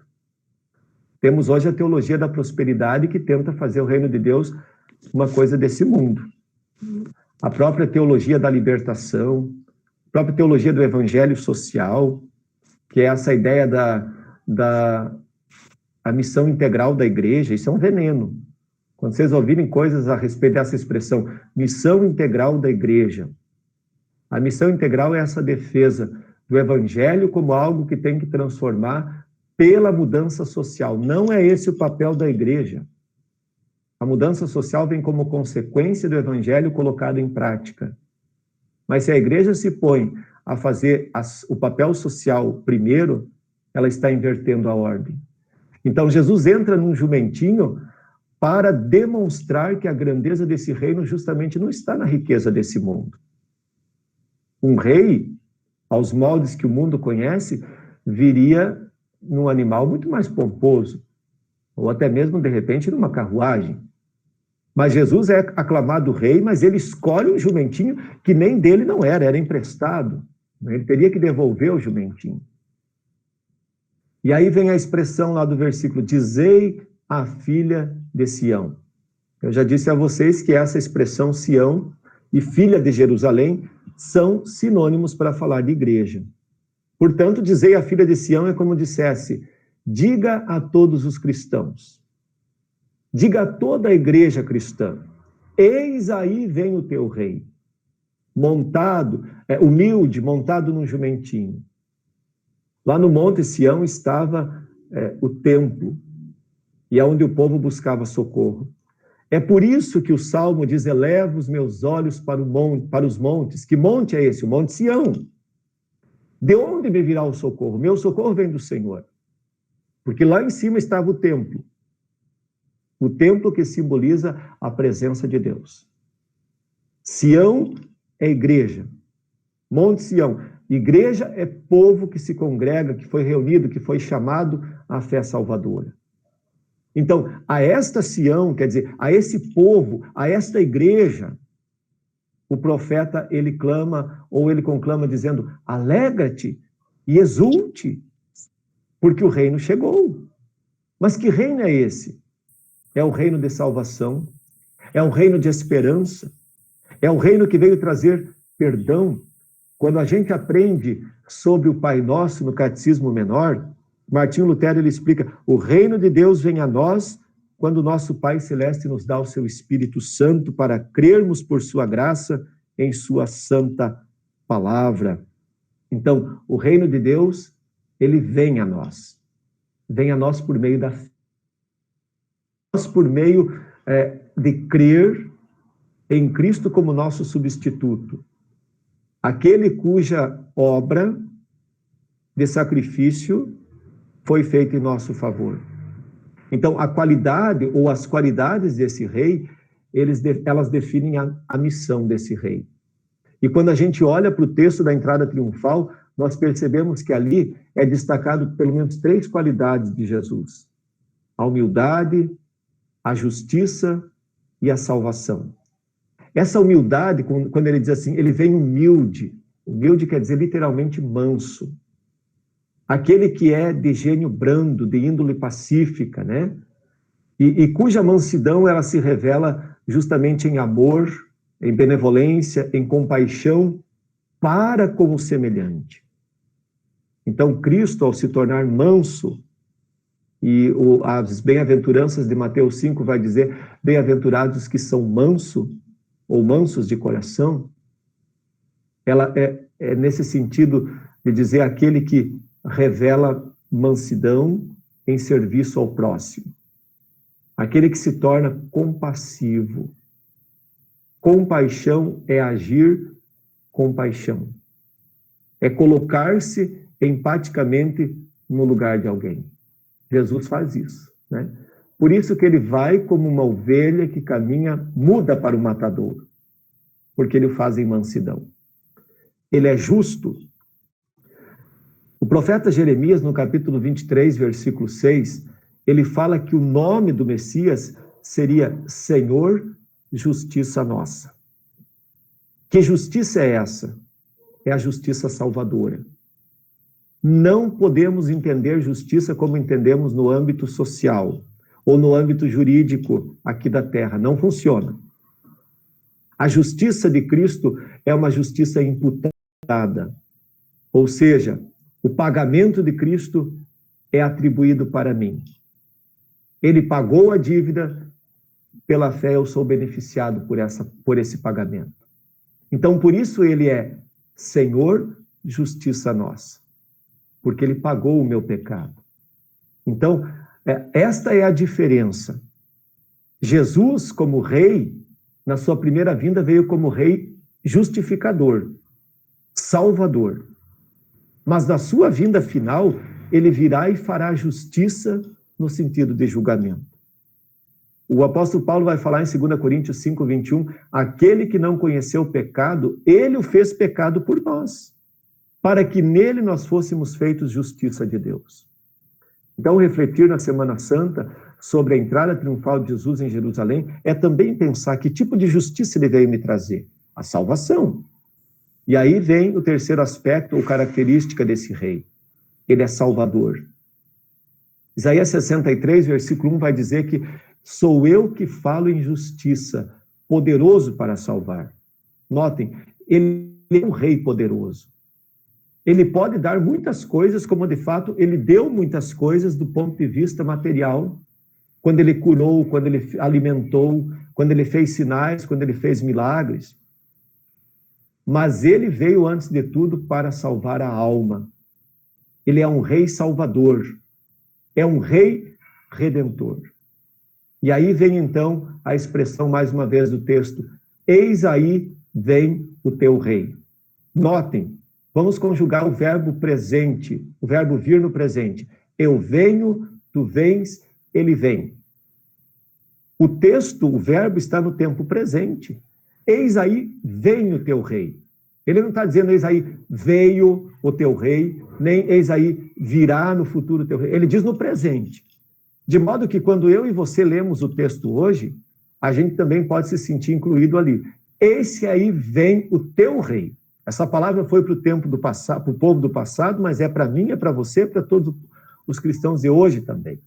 Temos hoje a teologia da prosperidade que tenta fazer o reino de Deus uma coisa desse mundo. A própria teologia da libertação, a própria teologia do evangelho social, que é essa ideia da missão integral da igreja, isso é um veneno. Quando vocês ouvirem coisas a respeito dessa expressão, missão integral da igreja, a missão integral é essa defesa do evangelho como algo que tem que transformar pela mudança social. Não é esse o papel da igreja. A mudança social vem como consequência do evangelho colocado em prática. Mas se a igreja se põe a fazer o papel social primeiro, ela está invertendo a ordem. Então, Jesus entra num jumentinho para demonstrar que a grandeza desse reino justamente não está na riqueza desse mundo. Um rei, aos moldes que o mundo conhece, viria num animal muito mais pomposo, ou até mesmo, de repente, numa carruagem. Mas Jesus é aclamado rei, mas ele escolhe um jumentinho que nem dele não era emprestado. Ele teria que devolver o jumentinho. E aí vem a expressão lá do versículo, dizei a filha de Sião. Eu já disse a vocês que essa expressão Sião e filha de Jerusalém são sinônimos para falar de igreja. Portanto, dizei a filha de Sião é como dissesse, diga a todos os cristãos, diga a toda a igreja cristã, eis aí vem o teu rei, montado, humilde, montado num jumentinho. Lá no Monte Sião estava o templo, e é onde o povo buscava socorro. É por isso que o Salmo diz, eleva os meus olhos para os montes. Que monte é esse? O Monte Sião. De onde me virá o socorro? Meu socorro vem do Senhor. Porque lá em cima estava o templo. O templo que simboliza a presença de Deus. Sião é igreja. Monte Sião. Igreja é povo que se congrega, que foi reunido, que foi chamado à fé salvadora. Então, a esta Sião, quer dizer, a esse povo, a esta igreja, o profeta, ele clama, ou ele conclama dizendo, alegra-te e exulte, porque o reino chegou. Mas que reino é esse? É o reino de salvação, é um reino de esperança, é um reino que veio trazer perdão. Quando a gente aprende sobre o Pai Nosso no Catecismo Menor, Martinho Lutero, ele explica, o reino de Deus vem a nós quando o nosso Pai Celeste nos dá o seu Espírito Santo para crermos por sua graça em sua santa palavra. Então, o reino de Deus, ele vem a nós. Vem a nós por meio da fé. Nós por meio de crer em Cristo como nosso substituto. Aquele cuja obra de sacrifício foi feita em nosso favor. Então, a qualidade ou as qualidades desse rei, elas definem a missão desse rei. E quando a gente olha para o texto da entrada triunfal, nós percebemos que ali é destacado pelo menos 3 qualidades de Jesus. A humildade, a justiça e a salvação. Essa humildade, quando ele diz assim, ele vem humilde. Humilde quer dizer literalmente manso. Aquele que é de gênio brando, de índole pacífica, né? E cuja mansidão ela se revela justamente em amor, em benevolência, em compaixão para com o semelhante. Então, Cristo, ao se tornar manso, e as bem-aventuranças de Mateus 5 vai dizer, bem-aventurados que são mansos, ou mansos de coração, ela é nesse sentido de dizer aquele que revela mansidão em serviço ao próximo. aquele que se torna compassivo. Compaixão é agir com paixão. É colocar-se empaticamente no lugar de alguém. Jesus faz isso, né? Por isso que ele vai como uma ovelha que caminha muda para o matadouro, porque ele o faz em mansidão. Ele é justo. O profeta Jeremias, no capítulo 23, versículo 6, ele fala que o nome do Messias seria Senhor, Justiça Nossa. Que justiça é essa? É a justiça salvadora. Não podemos entender justiça como entendemos no âmbito social ou no âmbito jurídico aqui da terra. Não funciona. A justiça de Cristo é uma justiça imputada. Ou seja, o pagamento de Cristo é atribuído para mim. Ele pagou a dívida, pela fé eu sou beneficiado por esse pagamento. Então, por isso ele é Senhor, Justiça Nossa. Porque ele pagou o meu pecado. Então, esta é a diferença. Jesus, como rei, na sua primeira vinda, veio como rei justificador, salvador. Mas na sua vinda final, ele virá e fará justiça no sentido de julgamento. O apóstolo Paulo vai falar em 2 Coríntios 5, 21, aquele que não conheceu o pecado, ele o fez pecado por nós, para que nele nós fôssemos feitos justiça de Deus. Então, refletir na Semana Santa sobre a entrada triunfal de Jesus em Jerusalém é também pensar que tipo de justiça ele veio me trazer. A salvação. E aí vem o terceiro aspecto ou característica desse rei. Ele é salvador. Isaías 63, versículo 1 vai dizer que sou eu que falo em justiça, poderoso para salvar. Notem, ele é um rei poderoso. Ele pode dar muitas coisas, como de fato ele deu muitas coisas do ponto de vista material, quando ele curou, quando ele alimentou, quando ele fez sinais, quando ele fez milagres. Mas ele veio, antes de tudo, para salvar a alma. Ele é um rei salvador. É um rei redentor. E aí vem, então, a expressão, mais uma vez, do texto. Eis aí vem o teu rei. Notem, vamos conjugar o verbo presente, o verbo vir no presente. Eu venho, tu vens, ele vem. O texto, o verbo está no tempo presente. Eis aí vem o teu rei. Ele não está dizendo eis aí veio o teu rei, nem eis aí virá no futuro o teu rei. Ele diz no presente. De modo que quando eu e você lemos o texto hoje, a gente também pode se sentir incluído ali. Esse aí vem o teu rei. Essa palavra foi para o tempo do passado, para o povo do passado, mas é para mim, é para você, para todos os cristãos de hoje também.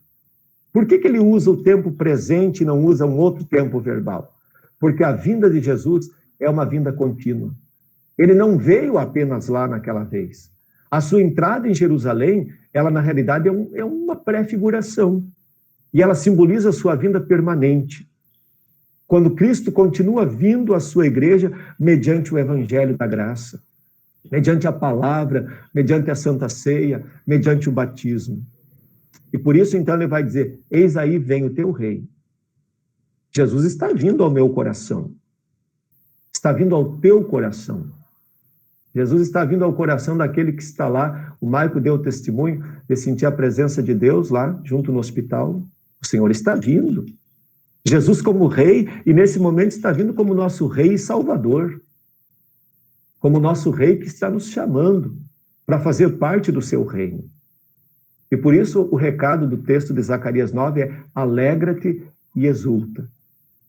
Por que ele usa o tempo presente e não usa um outro tempo verbal? Porque a vinda de Jesus é uma vinda contínua. Ele não veio apenas lá naquela vez. A sua entrada em Jerusalém, ela na realidade é uma pré-figuração. E ela simboliza a sua vinda permanente. Quando Cristo continua vindo à sua igreja mediante o evangelho da graça, mediante a palavra, mediante a Santa Ceia, mediante o batismo. E por isso, então, ele vai dizer, eis aí vem o teu rei. Jesus está vindo ao meu coração. Está vindo ao teu coração. Jesus está vindo ao coração daquele que está lá. O Maico deu o testemunho de sentir a presença de Deus lá, junto no hospital. O Senhor está vindo. Jesus como rei, e nesse momento está vindo como nosso rei e salvador. Como nosso rei que está nos chamando para fazer parte do seu reino. E por isso o recado do texto de Zacarias 9 é alegra-te e exulta.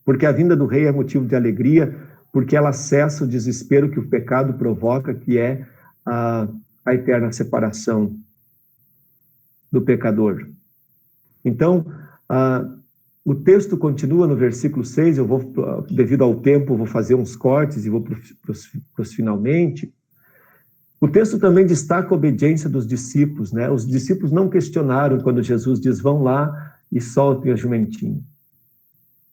Porque a vinda do rei é motivo de alegria, porque ela cessa o desespero que o pecado provoca, que é a eterna separação do pecador. Então, o texto continua no versículo 6, eu vou, devido ao tempo, vou fazer uns cortes e vou para os finalmente. O texto também destaca a obediência dos discípulos, né? Os discípulos não questionaram quando Jesus diz, vão lá e soltem a jumentinha.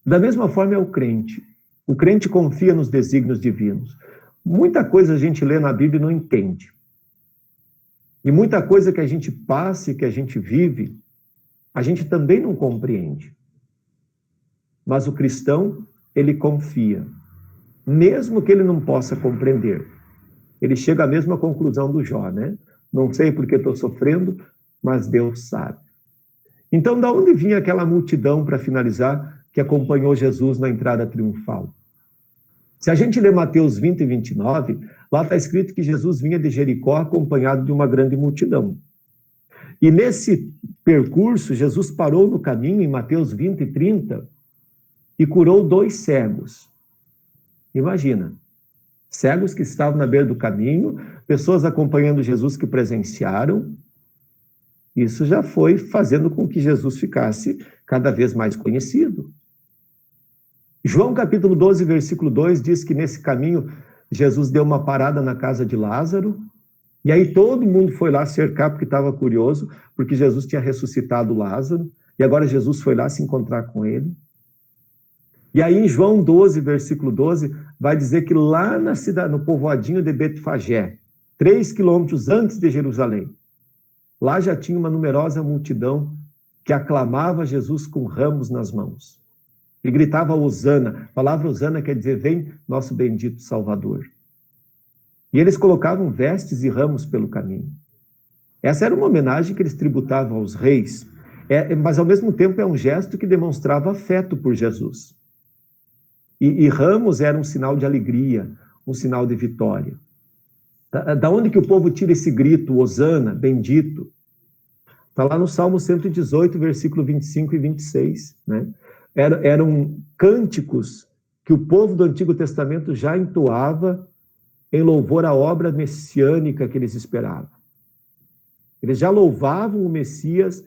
Da mesma forma é o crente. O crente confia nos desígnios divinos. Muita coisa a gente lê na Bíblia e não entende. E muita coisa que a gente passa e que a gente vive, a gente também não compreende. Mas o cristão, ele confia, mesmo que ele não possa compreender. Ele chega à mesma conclusão do Jó, né? Não sei porque estou sofrendo, mas Deus sabe. Então, da onde vinha aquela multidão, para finalizar, que acompanhou Jesus na entrada triunfal? Se a gente ler Mateus 20 e 29, lá está escrito que Jesus vinha de Jericó acompanhado de uma grande multidão. E nesse percurso, Jesus parou no caminho, em Mateus 20 e 30, e curou 2 cegos. Imagina, cegos que estavam na beira do caminho, pessoas acompanhando Jesus que presenciaram. Isso já foi fazendo com que Jesus ficasse cada vez mais conhecido. João capítulo 12, versículo 2, diz que nesse caminho Jesus deu uma parada na casa de Lázaro, e aí todo mundo foi lá cercar porque estava curioso, porque Jesus tinha ressuscitado Lázaro, e agora Jesus foi lá se encontrar com ele. E aí em João 12, versículo 12, vai dizer que lá na cidade, no povoadinho de Betfagé, 3 quilômetros antes de Jerusalém, lá já tinha uma numerosa multidão que aclamava Jesus com ramos nas mãos. E gritava Hosana. A palavra Hosana quer dizer, vem nosso bendito Salvador. E eles colocavam vestes e ramos pelo caminho. Essa era uma homenagem que eles tributavam aos reis, mas ao mesmo tempo é um gesto que demonstrava afeto por Jesus. E ramos era um sinal de alegria, um sinal de vitória. Da onde que o povo tira esse grito, Hosana, bendito? Está lá no Salmo 118, versículo 25 e 26, né? Eram cânticos que o povo do Antigo Testamento já entoava em louvor à obra messiânica que eles esperavam. Eles já louvavam o Messias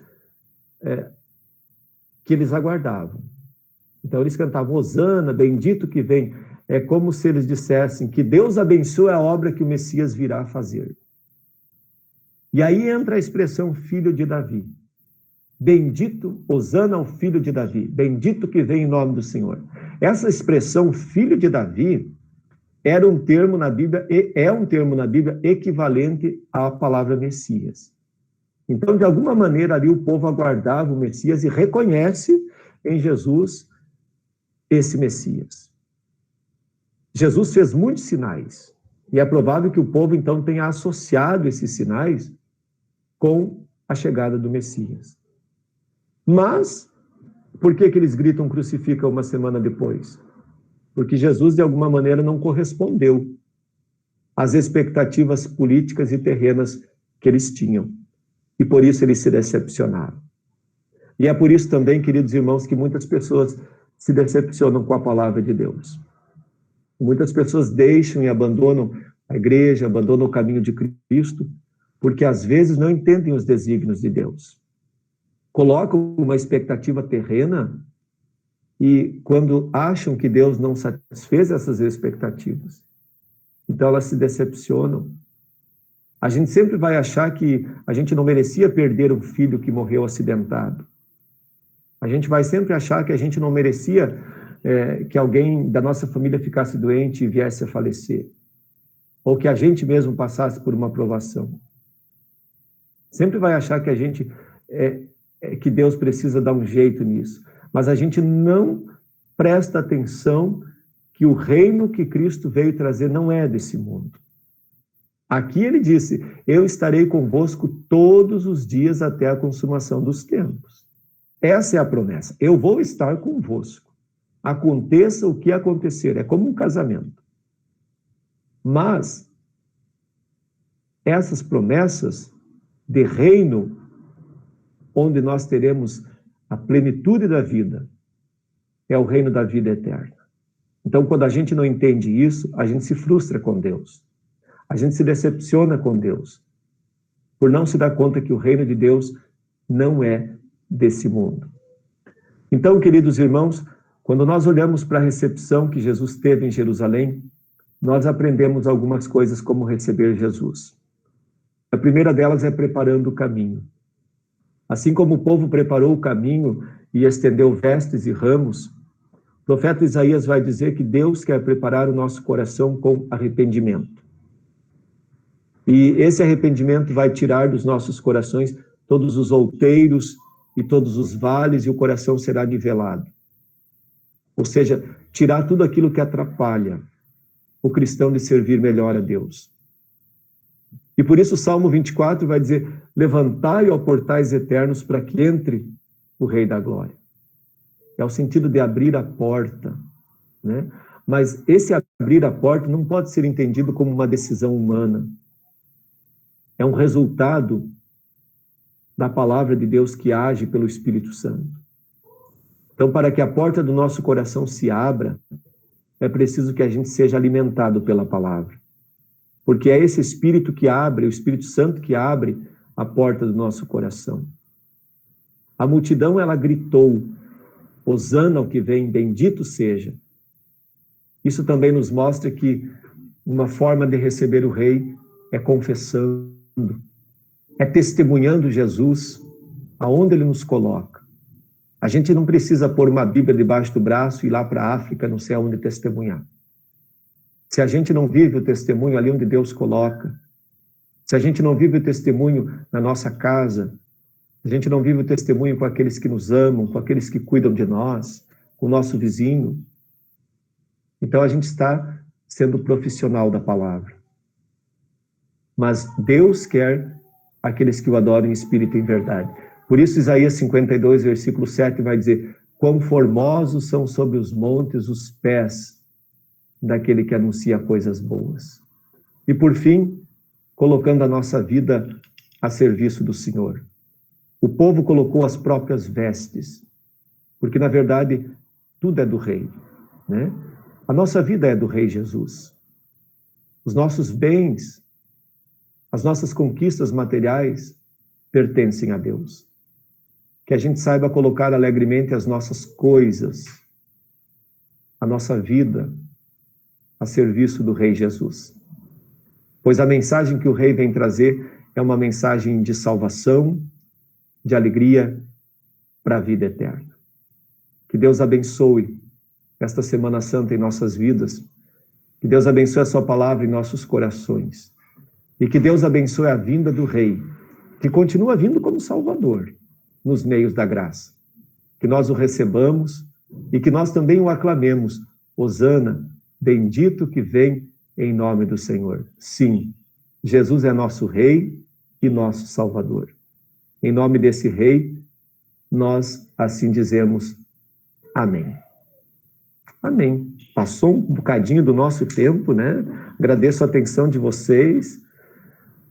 que eles aguardavam. Então eles cantavam Hosana, bendito que vem. É como se eles dissessem que Deus abençoe a obra que o Messias virá fazer. E aí entra a expressão filho de Davi. Bendito, Hosana ao filho de Davi, bendito que vem em nome do Senhor. Essa expressão filho de Davi era um termo na Bíblia, e é um termo na Bíblia equivalente à palavra Messias. Então, de alguma maneira, ali o povo aguardava o Messias e reconhece em Jesus esse Messias. Jesus fez muitos sinais, e é provável que o povo, então, tenha associado esses sinais com a chegada do Messias. Mas, por que eles gritam crucifica uma semana depois? Porque Jesus, de alguma maneira, não correspondeu às expectativas políticas e terrenas que eles tinham. E por isso eles se decepcionaram. E é por isso também, queridos irmãos, que muitas pessoas se decepcionam com a palavra de Deus. Muitas pessoas deixam e abandonam a igreja, abandonam o caminho de Cristo, porque às vezes não entendem os desígnios de Deus. Colocam uma expectativa terrena e quando acham que Deus não satisfez essas expectativas, então elas se decepcionam. A gente sempre vai achar que a gente não merecia perder um filho que morreu acidentado. A gente vai sempre achar que a gente não merecia que alguém da nossa família ficasse doente e viesse a falecer. Ou que a gente mesmo passasse por uma provação. Sempre vai achar que a gente que Deus precisa dar um jeito nisso. Mas a gente não presta atenção que o reino que Cristo veio trazer não é desse mundo. Aqui ele disse, eu estarei convosco todos os dias até a consumação dos tempos. Essa é a promessa. Eu vou estar convosco. Aconteça o que acontecer. É como um casamento. Mas essas promessas de reino, onde nós teremos a plenitude da vida, é o reino da vida eterna. Então, quando a gente não entende isso, a gente se frustra com Deus. A gente se decepciona com Deus, por não se dar conta que o reino de Deus não é desse mundo. Então, queridos irmãos, quando nós olhamos para a recepção que Jesus teve em Jerusalém, nós aprendemos algumas coisas como receber Jesus. A primeira delas é preparando o caminho. Assim como o povo preparou o caminho e estendeu vestes e ramos, o profeta Isaías vai dizer que Deus quer preparar o nosso coração com arrependimento. E esse arrependimento vai tirar dos nossos corações todos os outeiros e todos os vales, e o coração será nivelado. Ou seja, tirar tudo aquilo que atrapalha o cristão de servir melhor a Deus. E por isso o Salmo 24 vai dizer: levantai, ó portais eternos, para que entre o Rei da Glória. É o sentido de abrir a porta, né? Mas esse abrir a porta não pode ser entendido como uma decisão humana. É um resultado da palavra de Deus que age pelo Espírito Santo. Então, para que a porta do nosso coração se abra, é preciso que a gente seja alimentado pela palavra. Porque é esse Espírito que abre, o Espírito Santo que abre a porta do nosso coração. A multidão, ela gritou: hosana ao que vem, bendito seja. Isso também nos mostra que uma forma de receber o Rei é confessando, é testemunhando Jesus aonde Ele nos coloca. A gente não precisa pôr uma Bíblia debaixo do braço e ir lá para a África, não sei aonde, testemunhar. Se a gente não vive o testemunho ali onde Deus coloca, se a gente não vive o testemunho na nossa casa, a gente não vive o testemunho com aqueles que nos amam, com aqueles que cuidam de nós, com o nosso vizinho, então a gente está sendo profissional da palavra. Mas Deus quer aqueles que o adoram em espírito e em verdade. Por isso Isaías 52, versículo 7 vai dizer: quão formosos são sobre os montes os pés daquele que anuncia coisas boas. E por fim, colocando a nossa vida a serviço do Senhor. O povo colocou as próprias vestes, porque na verdade tudo é do Rei, né? A nossa vida é do Rei Jesus. Os nossos bens, as nossas conquistas materiais pertencem a Deus. Que a gente saiba colocar alegremente as nossas coisas, a nossa vida, a serviço do Rei Jesus. Pois a mensagem que o Rei vem trazer é uma mensagem de salvação, de alegria para a vida eterna. Que Deus abençoe esta Semana Santa em nossas vidas. Que Deus abençoe a sua palavra em nossos corações. E que Deus abençoe a vinda do Rei, que continua vindo como Salvador, nos meios da graça. Que nós o recebamos e que nós também o aclamemos. Hosana, bendito que vem em nome do Senhor. Sim, Jesus é nosso Rei e nosso Salvador. Em nome desse Rei, nós assim dizemos amém. Amém. Passou um bocadinho do nosso tempo, né? Agradeço a atenção de vocês.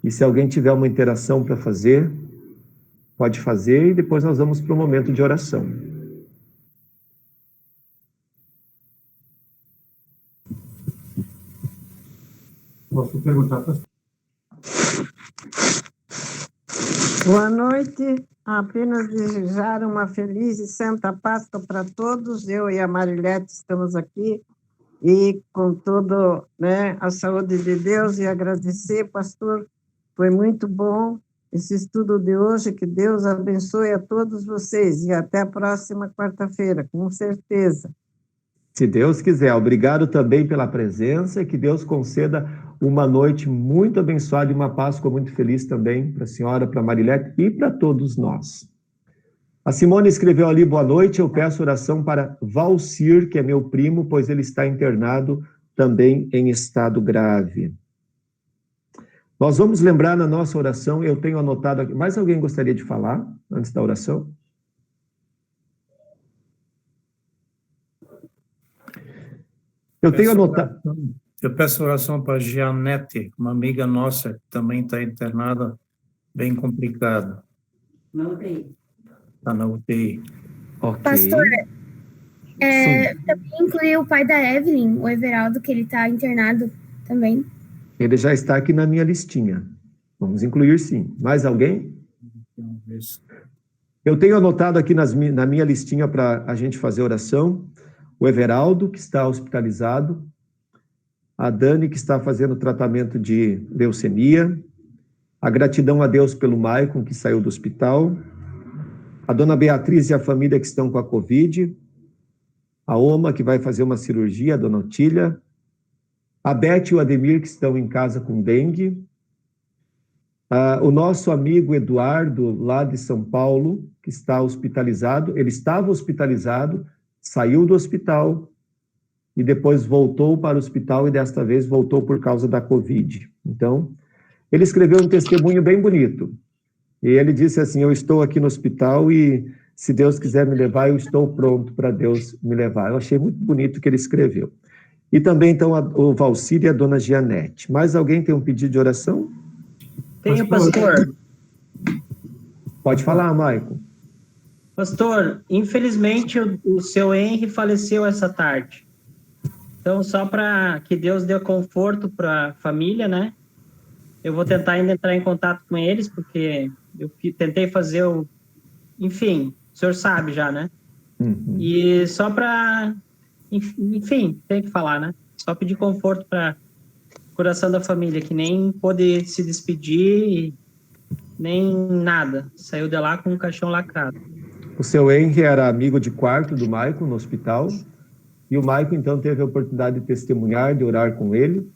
E se alguém tiver uma interação para fazer, pode fazer, e depois nós vamos para o momento de oração. Posso perguntar para... Boa noite. Apenas desejar uma feliz e santa Páscoa para todos. Eu e a Marilete estamos aqui e com toda, né, a saúde de Deus, e agradecer, pastor, foi muito bom esse estudo de hoje. Que Deus abençoe a todos vocês e até a próxima quarta-feira, com certeza. Se Deus quiser. Obrigado também pela presença, e que Deus conceda uma noite muito abençoada e uma Páscoa muito feliz também para a senhora, para a Marilete e para todos nós. A Simone escreveu ali: boa noite, eu peço oração para Valcir, que é meu primo, pois ele está internado também em estado grave. Nós vamos lembrar na nossa oração, eu tenho anotado aqui. Mais alguém gostaria de falar antes da oração? Eu tenho anotado... Eu peço oração para Gianete, uma amiga nossa que também está internada, bem complicada. Na UTI. Está na UTI. Ok. Pastor, também inclui o pai da Evelyn, o Everaldo, que ele está internado também. Ele já está aqui na minha listinha. Vamos incluir, sim. Mais alguém? Eu tenho anotado aqui na minha listinha para a gente fazer oração o Everaldo, que está hospitalizado, a Dani, que está fazendo tratamento de leucemia, a gratidão a Deus pelo Maicon, que saiu do hospital, a dona Beatriz e a família que estão com a Covid, a Oma, que vai fazer uma cirurgia, a dona Otília, a Beth e o Ademir, que estão em casa com dengue, o nosso amigo Eduardo, lá de São Paulo, que está hospitalizado. Ele estava hospitalizado, saiu do hospital e depois voltou para o hospital e desta vez voltou por causa da Covid. Então, ele escreveu um testemunho bem bonito. E ele disse assim: eu estou aqui no hospital e se Deus quiser me levar, eu estou pronto para Deus me levar. Eu achei muito bonito o que ele escreveu. E também, então, o Valcir e a dona Gianete. Mais alguém tem um pedido de oração? Tenho, pastor. Pode falar, Maicon. Pastor, infelizmente o seu Henry faleceu essa tarde. Então, só para que Deus dê conforto para a família, né? Eu vou tentar ainda entrar em contato com eles, porque eu tentei fazer o... Enfim, o senhor sabe já, né? Uhum. E só para... Enfim, tem que falar, né? Só pedir conforto para o coração da família, que nem pôde se despedir, nem nada. Saiu de lá com um caixão lacrado. O seu Henry era amigo de quarto do Maicon no hospital, e o Maicon, então, teve a oportunidade de testemunhar, de orar com ele,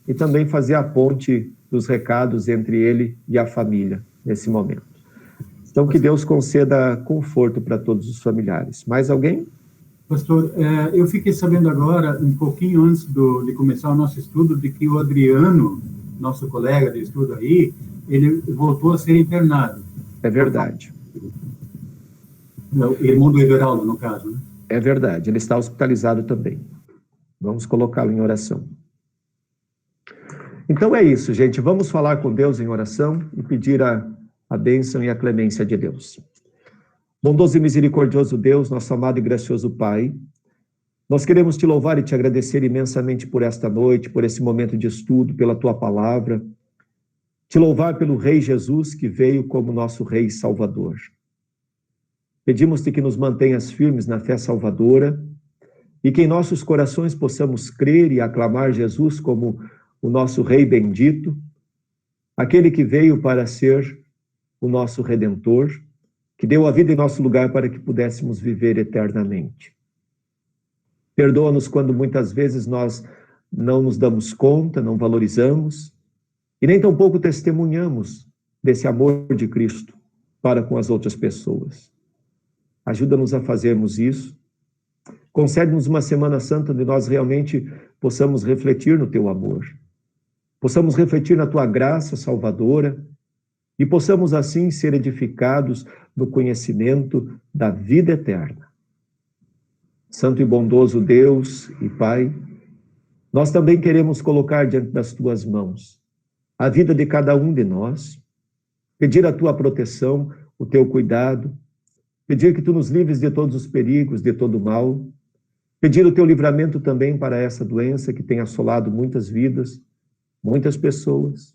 e também fazer a ponte dos recados entre ele e a família, nesse momento. Então, que Deus conceda conforto para todos os familiares. Mais alguém? Pastor, eu fiquei sabendo agora, um pouquinho antes de começar o nosso estudo, de que o Adriano, nosso colega de estudo aí, ele voltou a ser internado. É verdade. O irmão do Everaldo, no caso, né? É verdade, ele está hospitalizado também. Vamos colocá-lo em oração. Então é isso, gente. Vamos falar com Deus em oração e pedir a bênção e a clemência de Deus. Bondoso e misericordioso Deus, nosso amado e gracioso Pai, nós queremos te louvar e te agradecer imensamente por esta noite, por esse momento de estudo, pela tua palavra. Te louvar pelo Rei Jesus, que veio como nosso Rei Salvador. Pedimos-te que nos mantenhas firmes na fé salvadora e que em nossos corações possamos crer e aclamar Jesus como o nosso Rei bendito, aquele que veio para ser o nosso Redentor, que deu a vida em nosso lugar para que pudéssemos viver eternamente. Perdoa-nos quando muitas vezes nós não nos damos conta, não valorizamos e nem tampouco testemunhamos desse amor de Cristo para com as outras pessoas. Ajuda-nos a fazermos isso. Concede-nos uma Semana Santa onde nós realmente possamos refletir no teu amor, possamos refletir na tua graça salvadora e possamos assim ser edificados no conhecimento da vida eterna. Santo e bondoso Deus e Pai, nós também queremos colocar diante das tuas mãos a vida de cada um de nós, pedir a tua proteção, o teu cuidado, pedir que tu nos livres de todos os perigos, de todo o mal, pedir o teu livramento também para essa doença que tem assolado muitas vidas, muitas pessoas.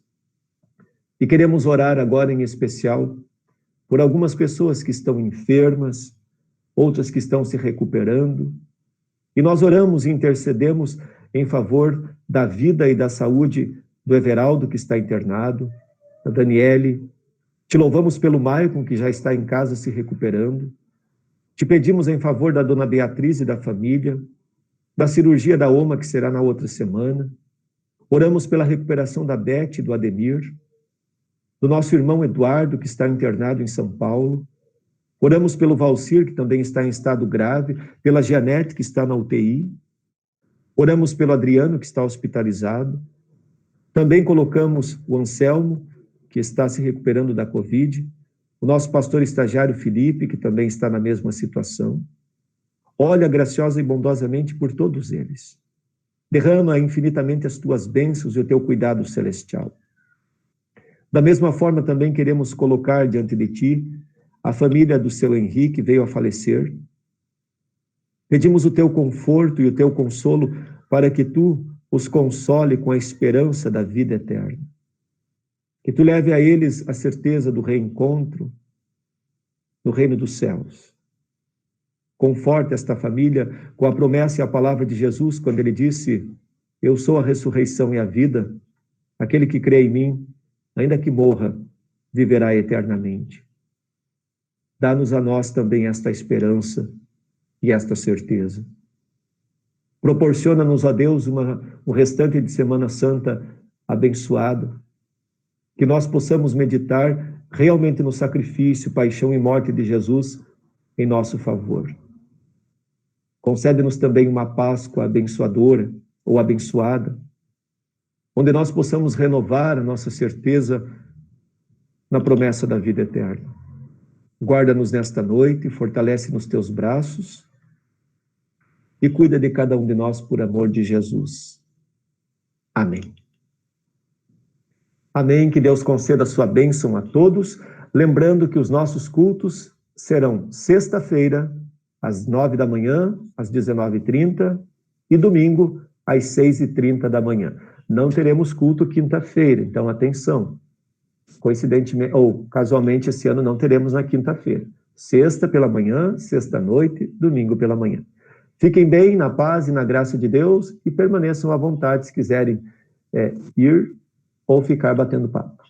E queremos orar agora em especial por algumas pessoas que estão enfermas, outras que estão se recuperando. E nós oramos e intercedemos em favor da vida e da saúde do Everaldo, que está internado, da Daniele. Te louvamos pelo Maicon, que já está em casa se recuperando. Te pedimos em favor da dona Beatriz e da família, da cirurgia da Oma, que será na outra semana. Oramos pela recuperação da Beth e do Ademir, do nosso irmão Eduardo, que está internado em São Paulo. Oramos pelo Valcir, que também está em estado grave, pela Gianete, que está na UTI. Oramos pelo Adriano, que está hospitalizado. Também colocamos o Anselmo, que está se recuperando da Covid, o nosso pastor estagiário Felipe, que também está na mesma situação. Olha graciosa e bondosamente por todos eles. Derrama infinitamente as tuas bênçãos e o teu cuidado celestial. Da mesma forma, também queremos colocar diante de ti a família do seu Henrique, que veio a falecer. Pedimos o teu conforto e o teu consolo para que tu os console com a esperança da vida eterna. Que tu leve a eles a certeza do reencontro no reino dos céus. Conforte esta família com a promessa e a palavra de Jesus, quando ele disse: eu sou a ressurreição e a vida, aquele que crê em mim, ainda que morra, viverá eternamente. Dá-nos a nós também esta esperança e esta certeza. Proporciona-nos, ó Deus, um restante de Semana Santa abençoada, que nós possamos meditar realmente no sacrifício, paixão e morte de Jesus em nosso favor. Concede-nos também uma Páscoa abençoadora ou abençoada, onde nós possamos renovar a nossa certeza na promessa da vida eterna. Guarda-nos nesta noite, fortalece nos teus braços e cuida de cada um de nós por amor de Jesus. Amém. Amém, que Deus conceda a sua bênção a todos, lembrando que os nossos cultos serão sexta-feira, às 9 da manhã, às 19h30, e domingo, às 6h30 da manhã. Não teremos culto quinta-feira, então atenção. Coincidentemente, ou casualmente, esse ano não teremos na quinta-feira. Sexta pela manhã, sexta-noite, domingo pela manhã. Fiquem bem, na paz e na graça de Deus, e permaneçam à vontade se quiserem ir ou ficar batendo papo.